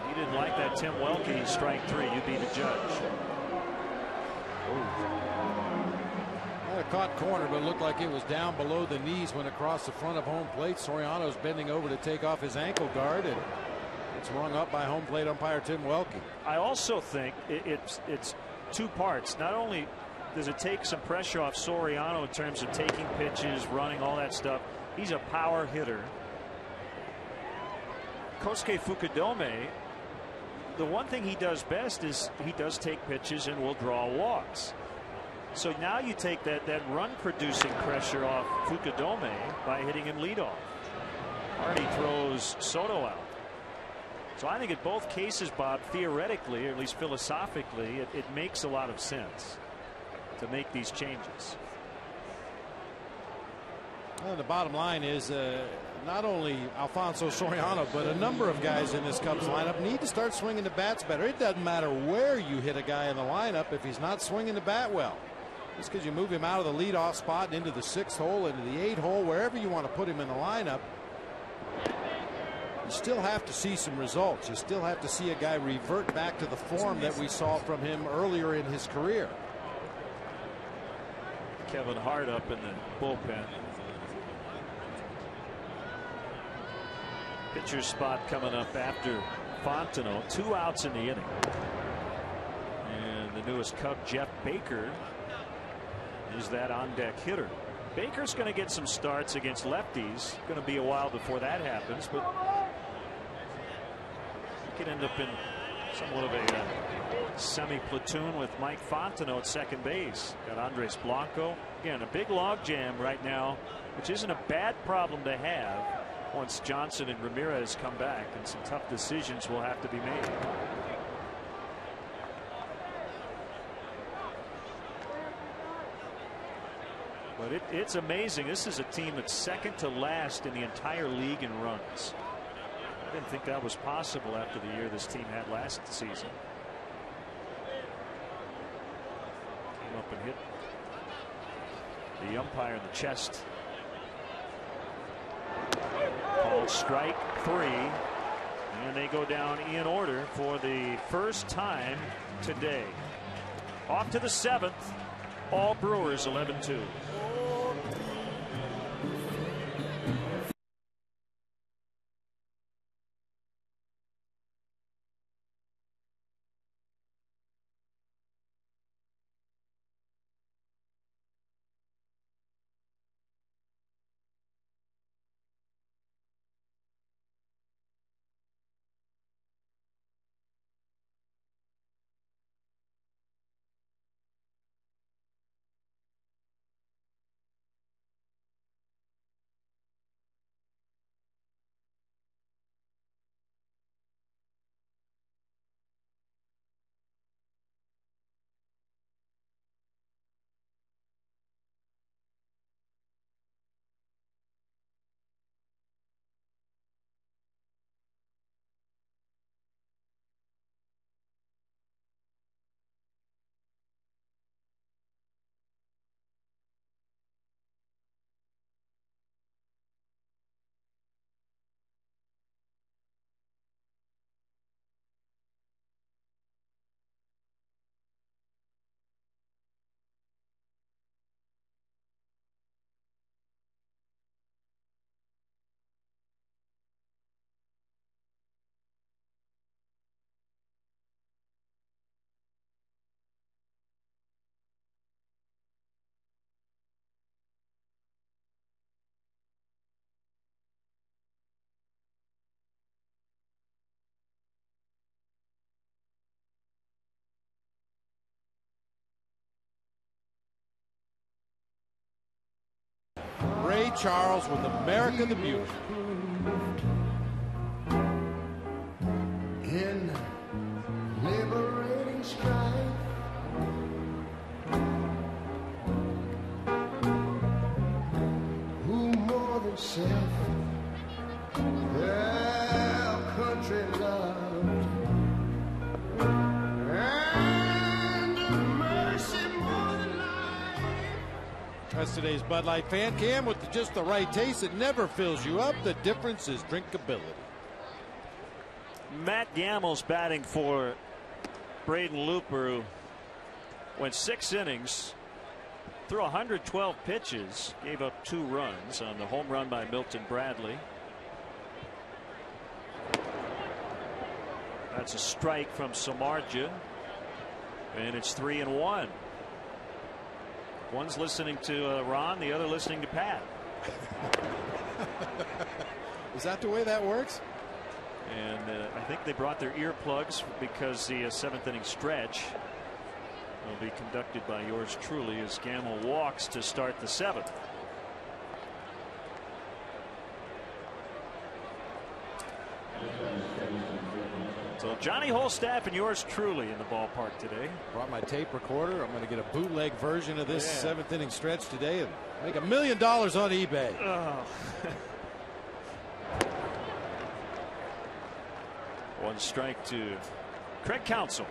He didn't like that Tim Welke strike 3. You be the judge. Had a caught corner, but it looked like it was down below the knees when it crossed the front of home plate. Soriano's bending over to take off his ankle guard, and it's rung up by home plate umpire Tim Welke. I also think it's 2 parts. Not only does it take some pressure off Soriano in terms of taking pitches, running, all that stuff. He's a power hitter. Kosuke Fukudome, the one thing he does best is he does take pitches and will draw walks. So now you take that run producing pressure off Fukudome by hitting him leadoff. Hardy throws Soto out. So I think in both cases, Bob, theoretically, or at least philosophically, it makes a lot of sense to make these changes. Well, the bottom line is not only Alfonso Soriano, but a number of guys in this Cubs lineup need to start swinging the bats better. It doesn't matter where you hit a guy in the lineup if he's not swinging the bat well. Just because you move him out of the leadoff spot and into the 6th hole, into the 8th hole, wherever you want to put him in the lineup, you still have to see some results. You still have to see a guy revert back to the form that we saw from him earlier in his career. Kevin Hart up in the bullpen. Pitcher spot coming up after Fontenot. 2 outs in the inning. And the newest Cub, Jeff Baker, is that on-deck hitter. Baker's going to get some starts against lefties. Going to be a while before that happens, but he could end up in somewhat of a semi-platoon with Mike Fontenot at second base. Got Andres Blanco. Again, a big logjam right now, which isn't a bad problem to have once Johnson and Ramirez come back, and some tough decisions will have to be made. But it's amazing. This is a team that's second to last in the entire league in runs. I didn't think that was possible after the year this team had last season. came up and hit the umpire in the chest. Called strike 3. And they go down in order for the first time today. Off to the 7th. All Brewers 11-2. Ray Charles with America the Beautiful. In liberating strife, who more than self their country loved, and mercy more than life. That's today's Bud Light Fan Cam with just the right taste. It never fills you up. The difference is drinkability. Matt Gammel's batting for Braden Looper, who went 6 innings, threw 112 pitches, gave up 2 runs on the home run by Milton Bradley. That's a strike from Samardzija, and it's 3-1. One's listening to Ron, the other listening to Pat. Is that the way that works? And I think they brought their earplugs because the 7th inning stretch will be conducted by yours truly as Gamble walks to start the 7th. So Johnny Holstaff and yours truly in the ballpark today. Brought my tape recorder. I'm going to get a bootleg version of this 7th inning stretch today and make $1 million on eBay. Oh. One strike to Craig Counsell.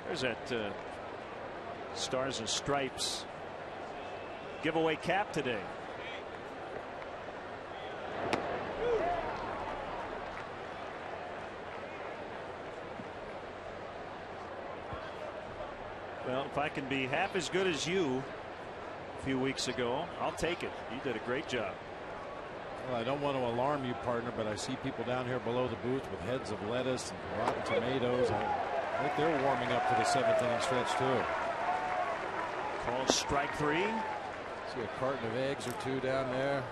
There's that Stars and Stripes giveaway cap today. Well, if I can be half as good as you a few weeks ago, I'll take it. You did a great job. Well, I don't want to alarm you, partner, but I see people down here below the booth with heads of lettuce and rotten tomatoes. I think they're warming up for the 7th inning stretch, too. Called strike 3. See a carton of eggs or 2 down there.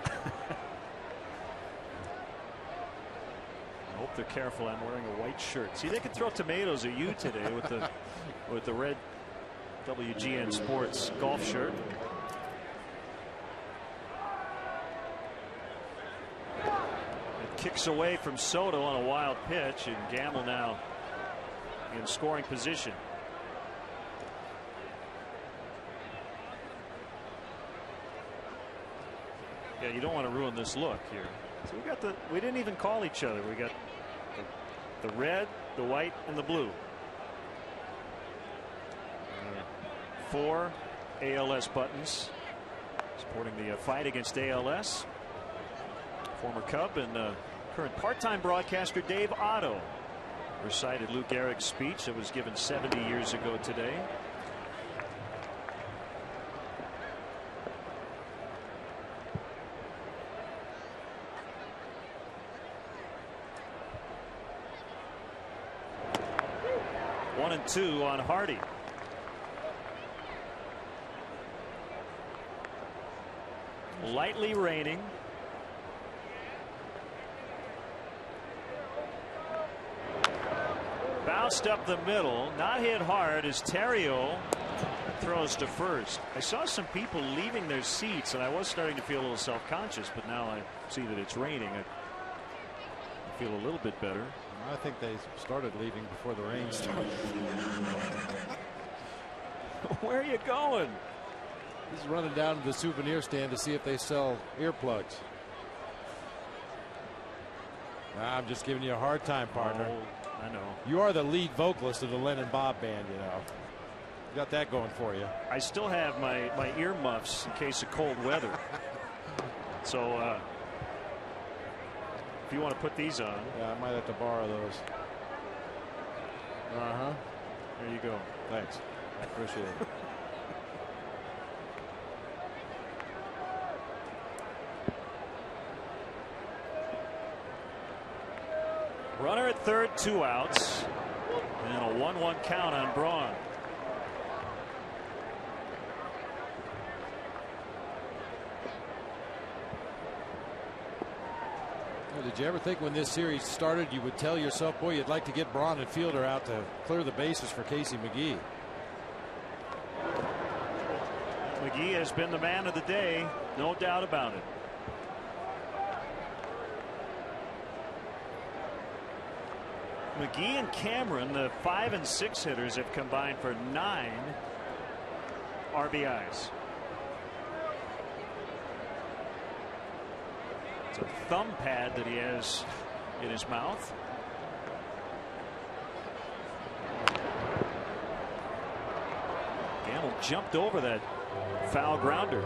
I hope they're careful. I'm wearing a white shirt. See, they could throw tomatoes at you today with the red WGN Sports golf shirt. It kicks away from Soto on a wild pitch, and Gamble now in scoring position. Yeah, you don't want to ruin this look here. So we didn't even call each other. We got the red, the white, and the blue. 4 ALS buttons supporting the fight against ALS. Former Cub and current part-time broadcaster Dave Otto recited Lou Gehrig's speech that was given 70 years ago today. One and two on Hardy. Lightly raining. Bounced up the middle, not hit hard as Terrio throws to first. I saw some people leaving their seats, and I was starting to feel a little self-conscious, but now I see that it's raining. I feel a little bit better. I think they started leaving before the rain started. Where are you going? He's running down to the souvenir stand to see if they sell earplugs. I'm just giving you a hard time, partner. Oh, I know. You are the lead vocalist of the Len & Bob band, you know. You got that going for you. I still have my ear muffs in case of cold weather. So if you want to put these on. Yeah, I might have to borrow those. There you go. Thanks. I appreciate it. Runner at third, 2 outs, and a 1-1 count on Braun. Did you ever think when this series started you would tell yourself, boy, you'd like to get Braun and Fielder out to clear the bases for Casey McGee? McGee has been the man of the day, no doubt about it. McGee and Cameron, the 5 and 6 hitters, have combined for 9 RBIs. It's a thumb pad that he has in his mouth. Gamble jumped over that foul grounder.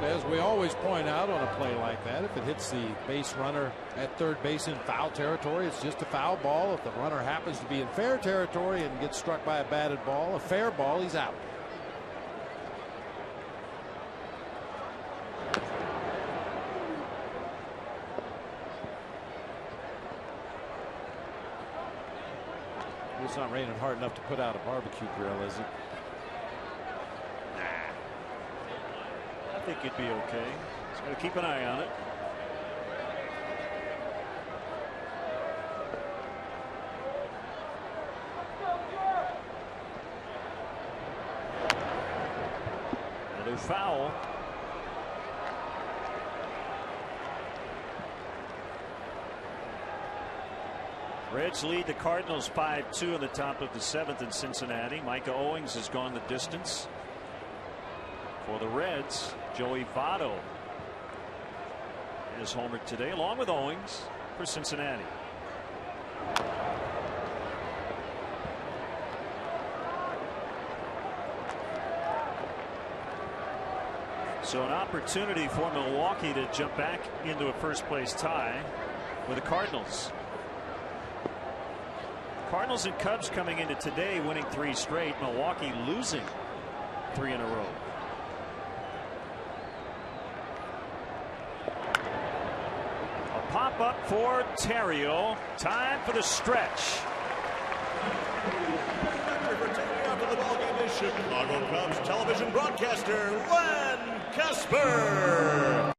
As we always point out on a play like that, if it hits the base runner at third base in foul territory, it's just a foul ball. If the runner happens to be in fair territory and gets struck by a batted ball, a fair ball, he's out. It's not raining hard enough to put out a barbecue grill, is it? I think you'd be okay. Just got to keep an eye on it. Another foul. Reds lead the Cardinals 5-2 in the top of the 7th in Cincinnati. Micah Owings has gone the distance. For the Reds, Joey Votto is homered today, along with Owings for Cincinnati. So an opportunity for Milwaukee to jump back into a first-place tie with the Cardinals. Cardinals and Cubs coming into today winning 3 straight. Milwaukee losing 3 in a row. Pop up for Terrio. Time for the stretch. For taking out to the ballgame is Chicago Cubs television broadcaster Len Kasper.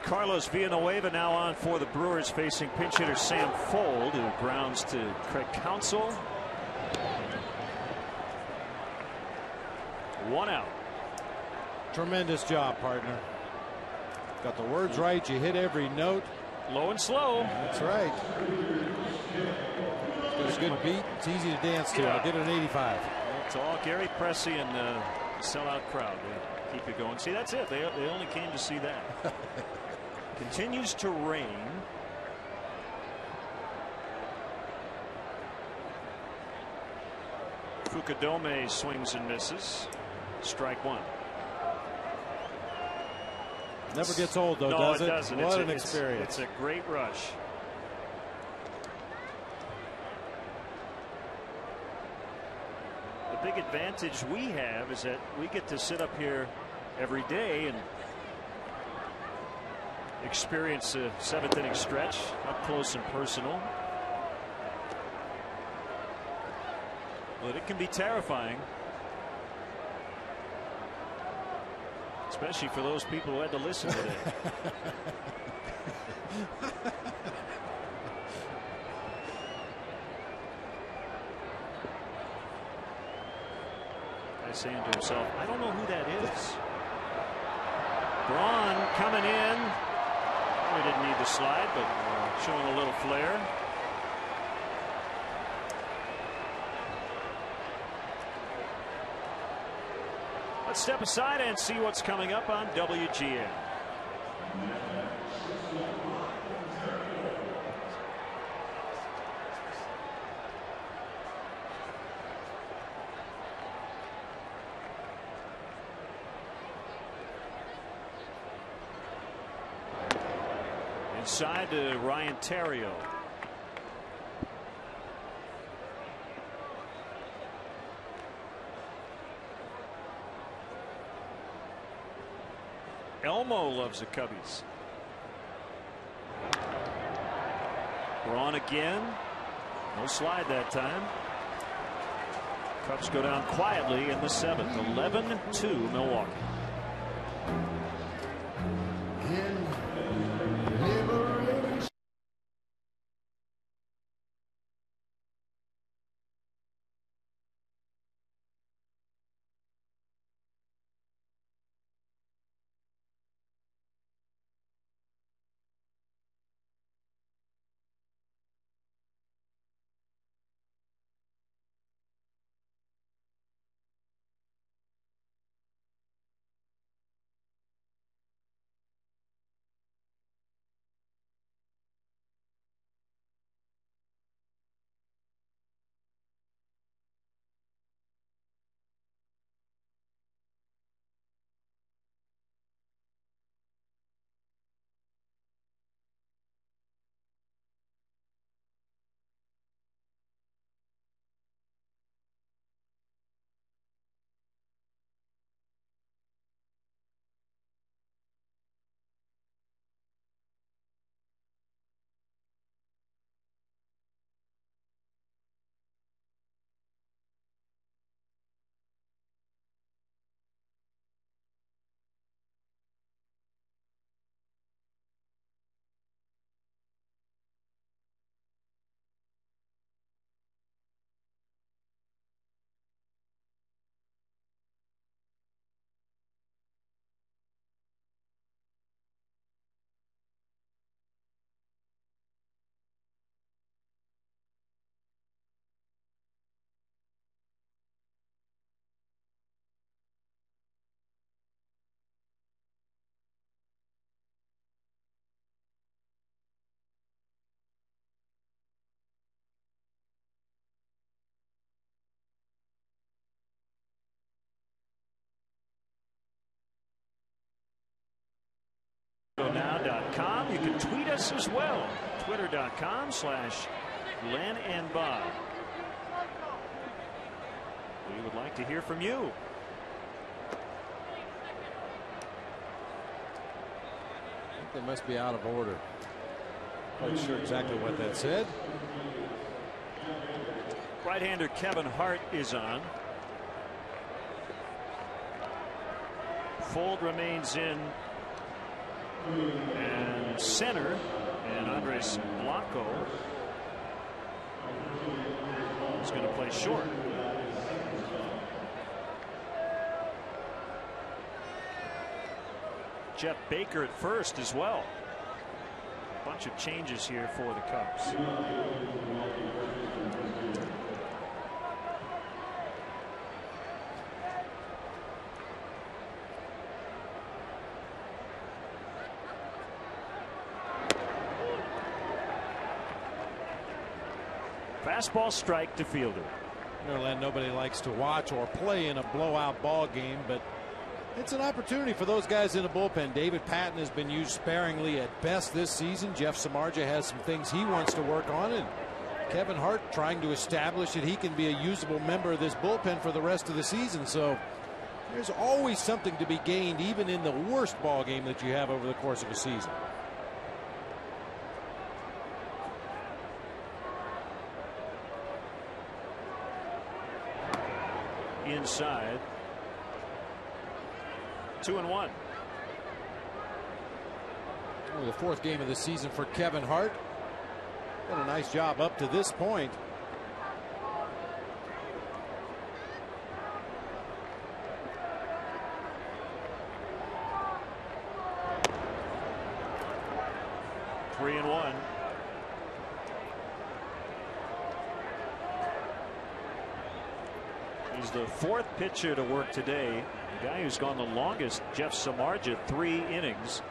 Carlos Villanueva now on for the Brewers, facing pinch hitter Sam Fold, who grounds to Craig Counsell. 1 out. Tremendous job, partner. Got the words right. You hit every note. Low and slow. That's right. It's got a good beat. It's easy to dance to. I did it at 85. It's all Gary Pressey and the sellout crowd. They keep it going. See, that's it. They only came to see that. Continues to rain. Fukudome swings and misses. Strike 1. Never gets old, though, no, does it? Doesn't. What an experience. It's a great rush. The big advantage we have is that we get to sit up here every day and experience a 7th inning stretch up close and personal. But it can be terrifying, especially for those people who had to listen today. Guy's saying to himself, I don't know who that is. Braun coming in. We didn't need the slide, but showing a little flair. Let's step aside and see what's coming up on WGN. Inside to Ryan Theriot. Elmo loves the Cubbies. Braun again. No slide that time. Cubs go down quietly in the 7th. 11-2 Milwaukee. Now.com. You can tweet us as well. Twitter.com/Len and Bob. We would like to hear from you. I think they must be out of order. Not sure exactly what that said. Right-hander Kevin Hart is on. Fold remains in And center, and Andres Blanco is going to play short. Jeff Baker at first as well. A bunch of changes here for the Cubs. Fastball strike to fielder. Len, nobody likes to watch or play in a blowout ball game, but it's an opportunity for those guys in the bullpen. David Patton has been used sparingly at best this season. Jeff Samardzija has some things he wants to work on, and Kevin Hart trying to establish that he can be a usable member of this bullpen for the rest of the season. So there's always something to be gained, even in the worst ball game that you have over the course of a season. Inside. 2-1. The fourth game of the season for Kevin Hart. Done a nice job up to this point. Three and one. He's the fourth pitcher to work today. The guy who's gone the longest, Jeff Samardzija, 3 innings.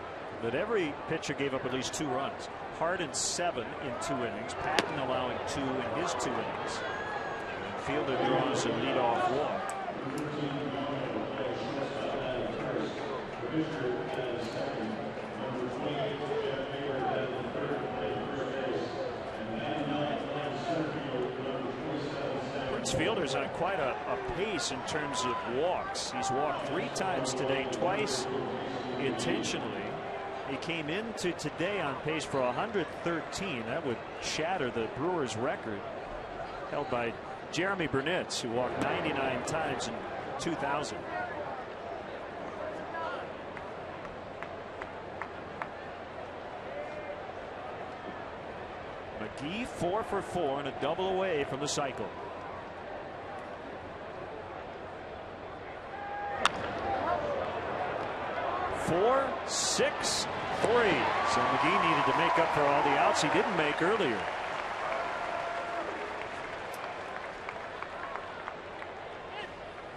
But every pitcher gave up at least 2 runs. Hart in 7 in 2 innings. Patton allowing 2 in his 2 innings. Fielder draws a leadoff walk. Fielder's on quite a pace in terms of walks. He's walked 3 times today, twice intentionally. He came into today on pace for 113. That would shatter the Brewers record held by Jeremy Burnitz, who walked 99 times in 2000. McGee 4 for 4 and a double away from the cycle. 4, 6, 3. So McGee needed to make up for all the outs he didn't make earlier.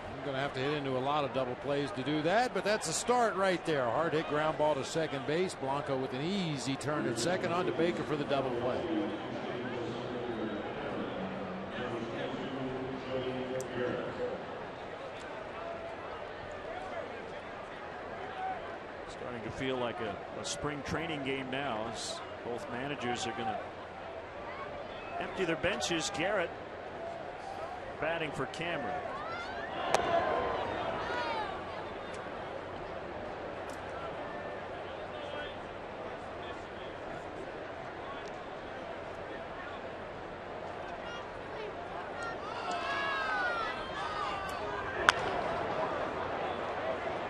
I'm going to have to hit into a lot of double plays to do that, but that's a start right there. Hard hit ground ball to second base. Blanco with an easy turn at second, on to Baker for the double play. Starting to feel like a spring training game now, as both managers are going to empty their benches. Garrett batting for Cameron.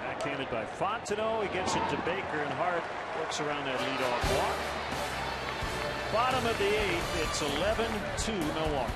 Backhanded by Fontenot. He gets it to Baker, and Hart works around that leadoff walk. Bottom of the 8th. It's 11-2 Milwaukee.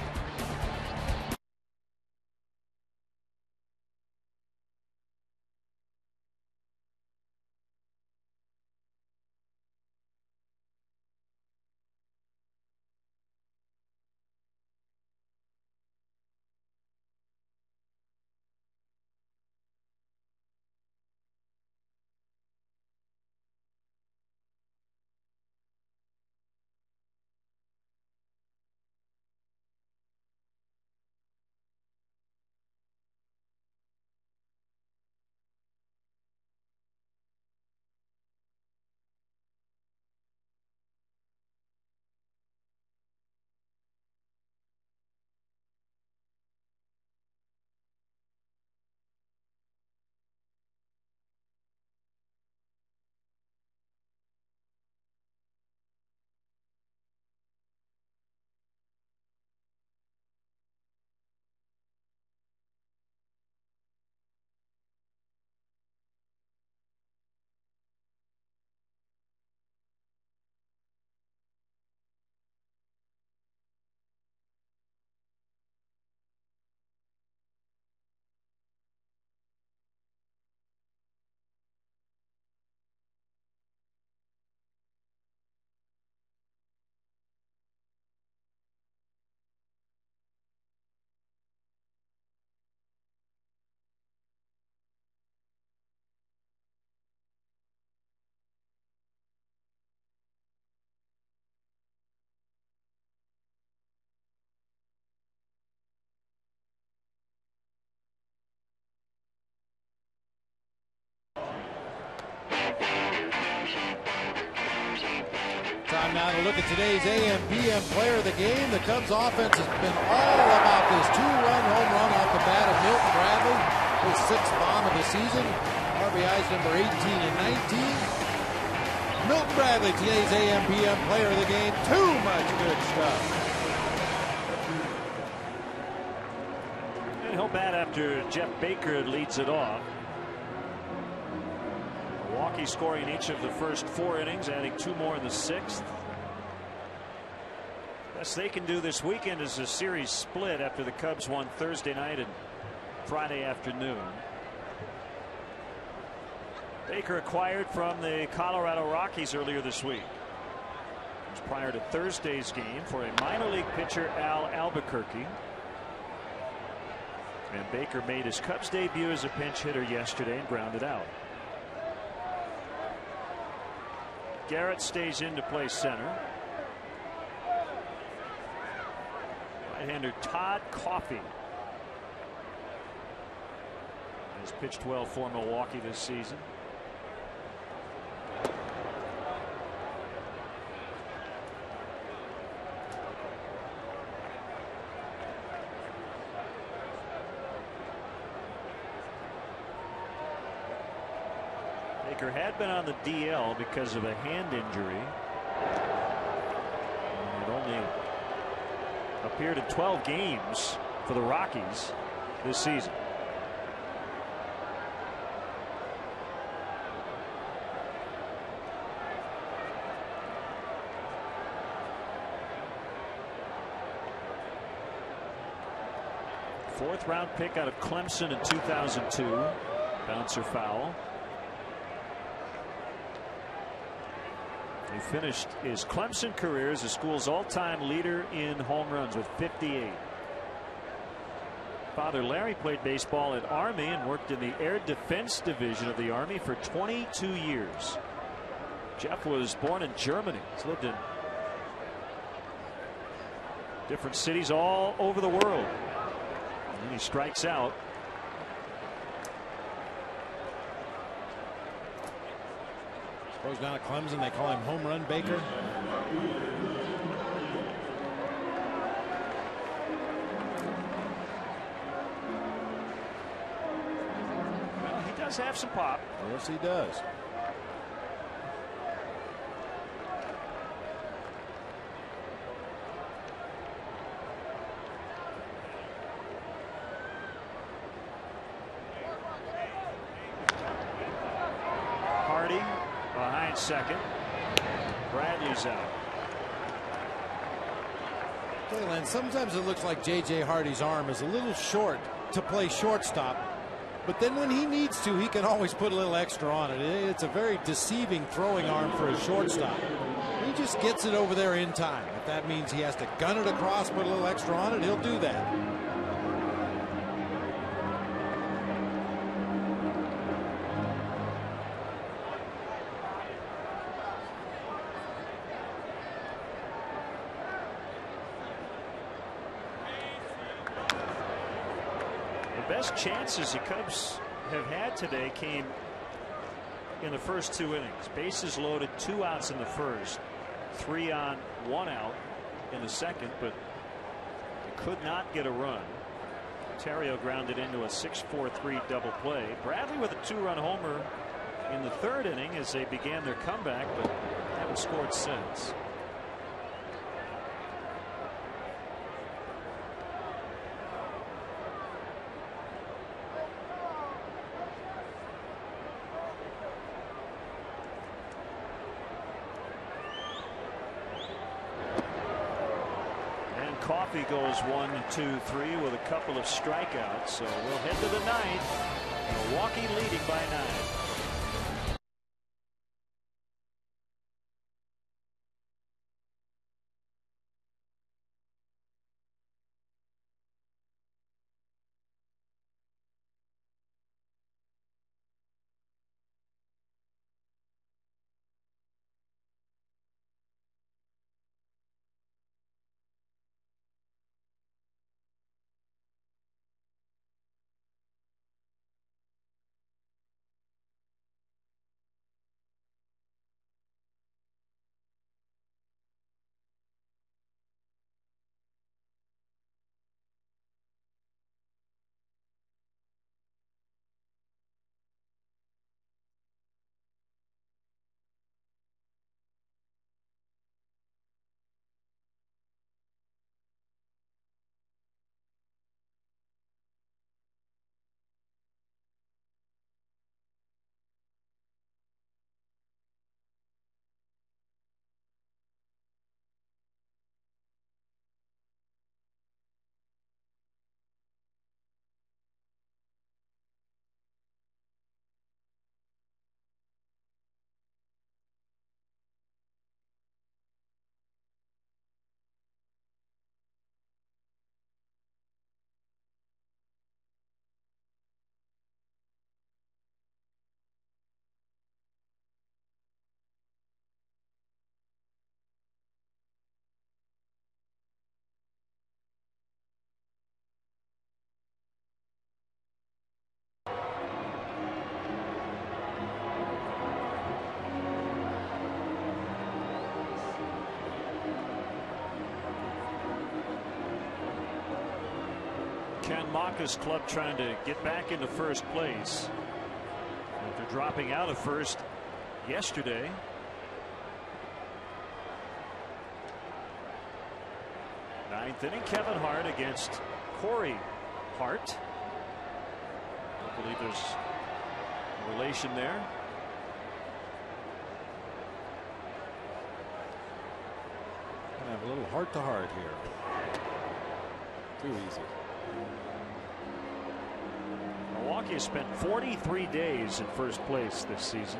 Time now to look at today's AM/PM player of the game. The Cubs offense has been all about this two-run home run off the bat of Milton Bradley, his 6th bomb of the season. RBIs number 18 and 19. Milton Bradley, today's AM/PM player of the game. Too much good stuff. And he'll bat after Jeff Baker leads it off. Milwaukee scoring each of the first 4 innings, adding 2 more in the 6th. Best they can do this weekend is a series split after the Cubs won Thursday night and Friday afternoon. Baker acquired from the Colorado Rockies earlier this week. It was prior to Thursday's game for a minor league pitcher, Al Albuquerque. And Baker made his Cubs debut as a pinch hitter yesterday and grounded out. Garrett stays in to play center. Right-hander Todd Coffey has pitched well for Milwaukee this season. Baker had been on the DL because of a hand injury. And only appeared in 12 games for the Rockies this season. Fourth-round pick out of Clemson in 2002. Bouncer foul. He finished his Clemson career as the school's all-time leader in home runs with 58. Father Larry played baseball at Army and worked in the Air Defense Division of the Army for 22 years. Jeff was born in Germany. He's lived in different cities all over the world. And he strikes out. Goes down to Clemson. They call him Home Run Baker. Well, he does have some pop. Yes, he does. Behind second. Bradley's out. Okay, Len, sometimes it looks like J.J. Hardy's arm is a little short to play shortstop, but then when he needs to, he can always put a little extra on it. It's a very deceiving throwing arm for a shortstop. He just gets it over there in time. If that means he has to gun it across, put a little extra on it, he'll do that. Best chances the Cubs have had today came in the first 2 innings. Bases loaded, 2 outs in the first, 3 on, 1 out in the second, but they could not get a run. Ontario grounded into a 6-4-3 double play. Bradley with a 2-run homer in the 3rd inning as they began their comeback, but haven't scored since. Coffey goes 1, 2, 3 with a couple of strikeouts. So we'll head to the 9th. Milwaukee leading by 9. Maka's club trying to get back into first place after dropping out of first yesterday. Ninth inning, Kevin Hart against Corey Hart. I believe there's a relation there. Gonna have a little heart-to-heart here. Too easy. Milwaukee has spent 43 days in first place this season.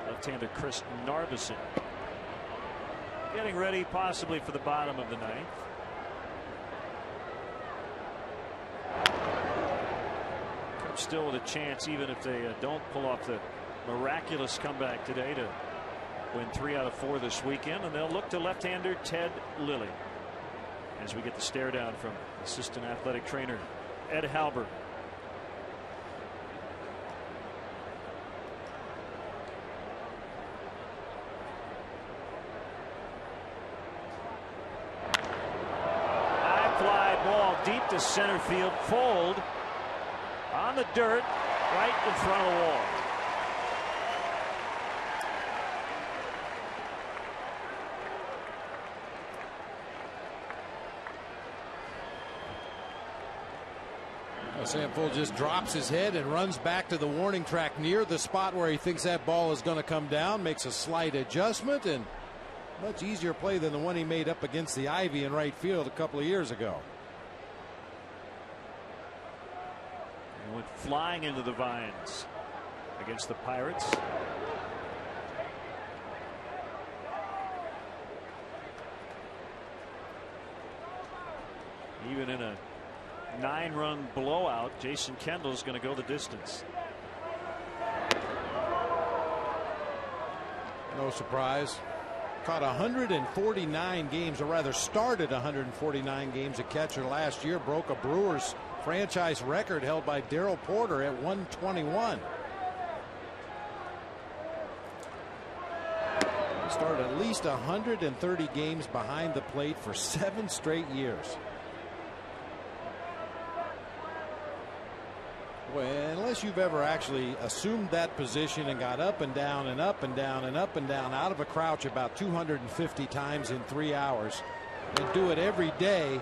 Left-hander Chris Narveson getting ready possibly for the bottom of the ninth. Cubs still with a chance, even if they don't pull off the miraculous comeback today, to win 3 out of 4 this weekend, and they'll look to left-hander Ted Lilly as we get the stare down from assistant athletic trainer Ed Halbert. Deep to center field, fold on the dirt right in front of the wall. Sam Fuld just drops his head and runs back to the warning track near the spot where he thinks that ball is going to come down, makes a slight adjustment, and much easier play than the one he made up against the ivy in right field a couple of years ago. Went flying into the vines against the Pirates. Even in a 9-run blowout, Jason Kendall is going to go the distance. No surprise. Caught 149 games, or rather started 149 games at catcher last year. Broke a Brewers franchise record held by Darryl Porter at 121. He started at least 130 games behind the plate for 7 straight years. Well, unless you've ever actually assumed that position and got up and down and up and down and up and down out of a crouch about 250 times in 3 hours, and do it every day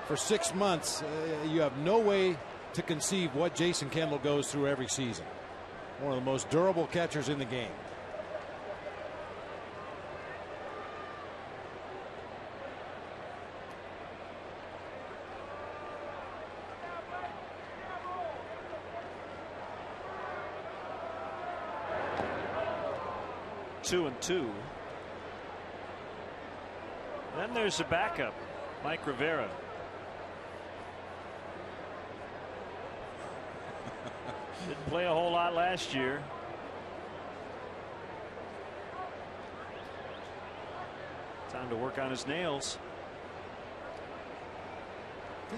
for 6 months, you have no way to conceive what Jason Kendall goes through every season. One of the most durable catchers in the game. Two and two. Then there's a backup, Mike Rivera. Didn't play a whole lot last year. Time to work on his nails.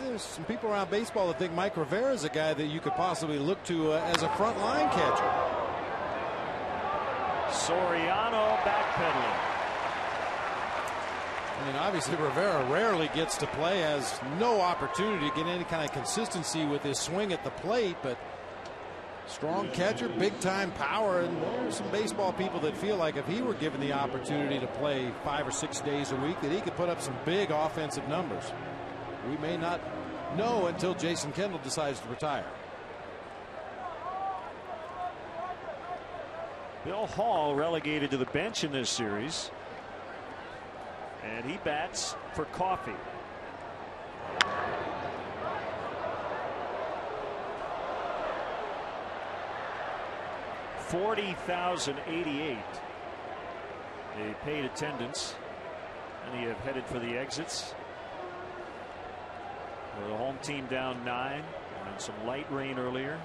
There's some people around baseball that think Mike Rivera is a guy that you could possibly look to as a front line catcher. Soriano backpedaling. I mean, obviously Rivera rarely gets to play, has no opportunity to get any kind of consistency with his swing at the plate, but strong catcher, big time power, and there's some baseball people that feel like if he were given the opportunity to play 5 or 6 days a week, that he could put up some big offensive numbers. We may not know until Jason Kendall decides to retire. Bill Hall relegated to the bench in this series, and he bats for Coffey. $40,088. They paid attendance, and they have headed for the exits. The home team down 9 and some light rain earlier.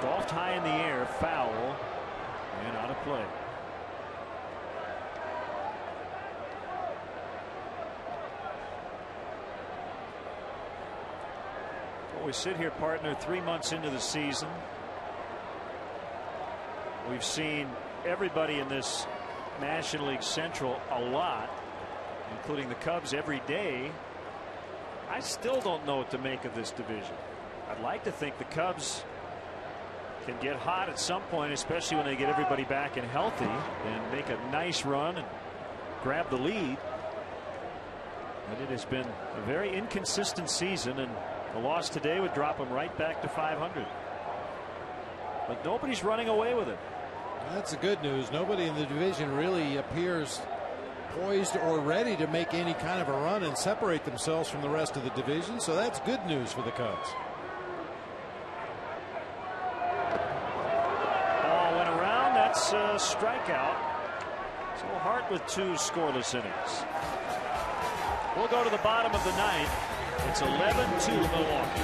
Golfed high in the air, foul, and out of play. Well, we sit here, partner, 3 months into the season. We've seen everybody in this National League Central a lot, including the Cubs every day, I still don't know what to make of this division. I'd like to think the Cubs can get hot at some point, especially when they get everybody back and healthy, and make a nice run and grab the lead. But it has been a very inconsistent season, and a loss today would drop them right back to 500. But nobody's running away with it. That's the good news. Nobody in the division really appears poised or ready to make any kind of a run and separate themselves from the rest of the division. So that's good news for the Cubs. Ball went around. That's a strikeout. So Hart with 2 scoreless innings. We'll go to the bottom of the ninth. It's 11-2 Milwaukee.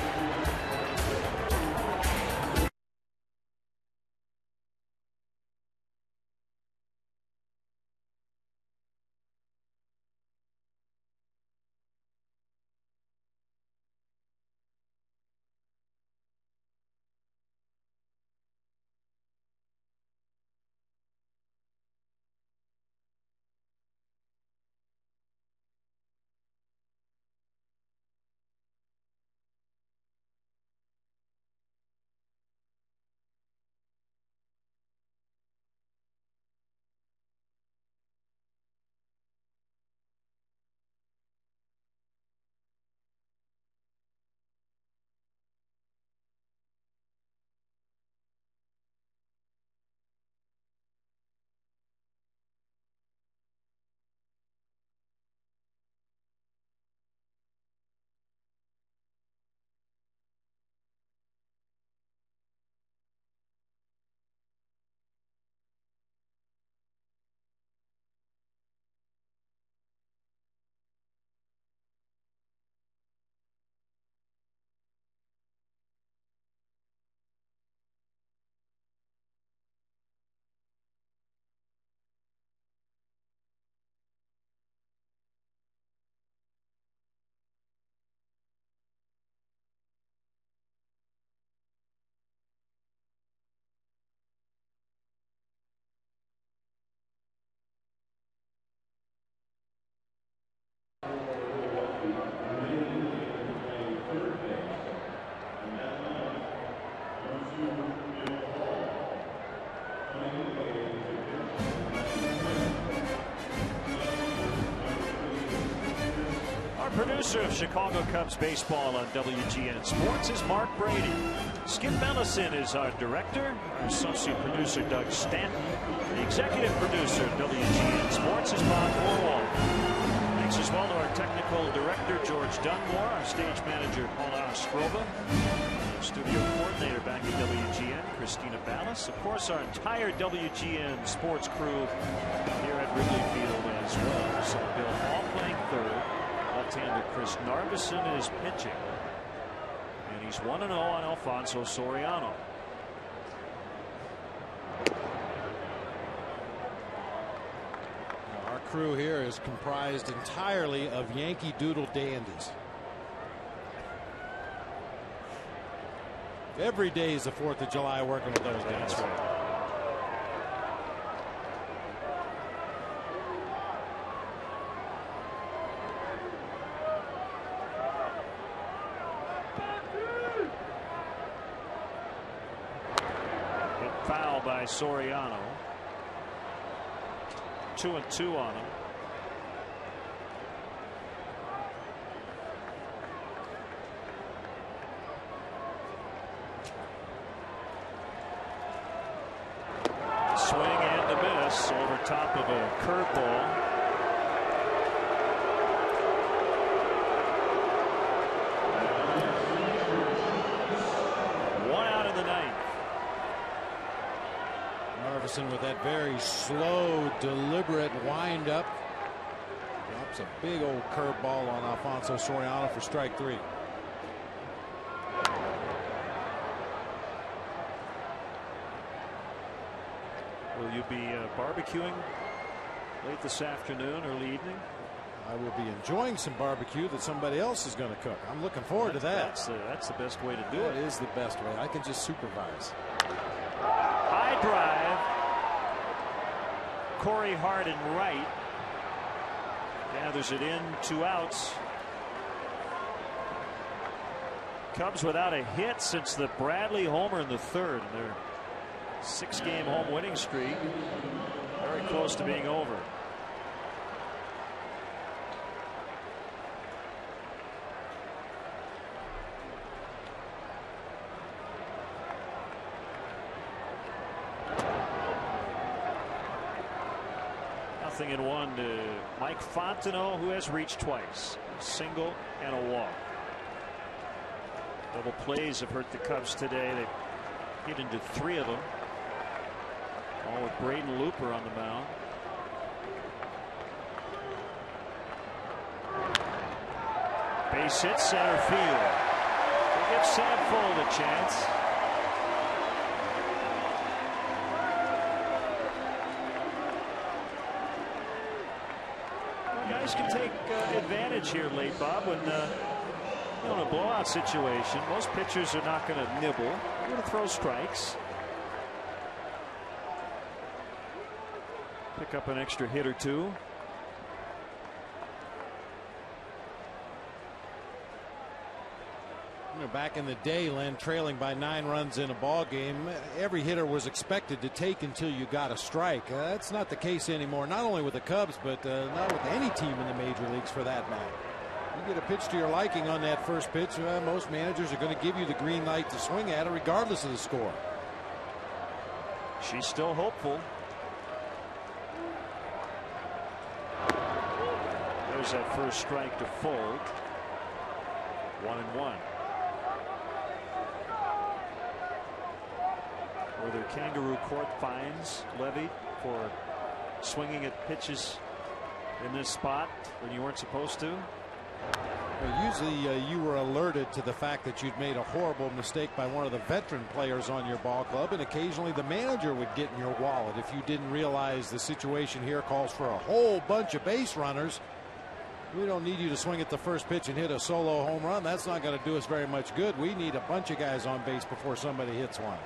Producer of Chicago Cubs baseball on WGN Sports is Mark Brady. Skip Ellison is our director. Our associate producer Doug Stanton. The executive producer of WGN Sports is Bob Orwell. Thanks as well to our technical director George Dunmore, our stage manager Paula Ostrova, studio coordinator back at WGN Christina Ballas, of course our entire WGN Sports crew here at Wrigley Field as well. So Bill Hall playing third. Left-hander Chris Narveson is pitching, and he's 1-0 on Alfonso Soriano. Our crew here is comprised entirely of Yankee Doodle dandies. Every day is the 4th of July working with those guys. That's right. By Soriano. 2-2 on him. Swing and a miss over top of a curveball. With that very slow, deliberate wind up, drops a big old curveball on Alfonso Soriano for strike 3. Will you be barbecuing late this afternoon, early evening? I will be enjoying some barbecue that somebody else is going to cook. I'm looking forward to that. That's the best way to do it. It is the best way. I can just supervise. High drive. Corey Hart in right. Gathers it in, 2 outs. Cubs without a hit since the Bradley homer in the 3rd. And their 6-game home winning streak very close to being over. Nothing in 1 to Mike Fontenot, who has reached twice. A single and a walk. Double plays have hurt the Cubs today. They've hit into 3 of them. All with Braden Looper on the mound. Base hit, center field. They give Sam Fuld a chance. Guys can take advantage here late, Bob, when in a blowout situation. Most pitchers are not going to nibble. They're going to throw strikes. Pick up an extra hit or 2. Back in the day, Len, trailing by 9 runs in a ball game, every hitter was expected to take until you got a strike. That's not the case anymore, not only with the Cubs, but not with any team in the major leagues for that matter. You get a pitch to your liking on that first pitch, most managers are going to give you the green light to swing at it regardless of the score. She's still hopeful. There's that first strike to Fuld. 1-1. Were there kangaroo court fines levied for swinging at pitches in this spot when you weren't supposed to? Well, usually you were alerted to the fact that you'd made a horrible mistake by one of the veteran players on your ball club, and occasionally the manager would get in your wallet if you didn't realize the situation here calls for a whole bunch of base runners. We don't need you to swing at the first pitch and hit a solo home run. That's not going to do us very much good. We need a bunch of guys on base before somebody hits one.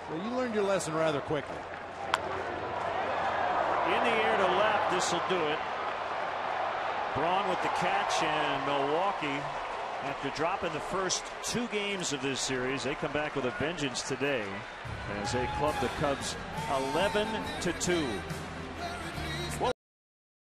So you learned your lesson rather quickly. In the air to left, this will do it. Braun with the catch, and Milwaukee, after dropping the first 2 games of this series, they come back with a vengeance today as they club the Cubs 11-2.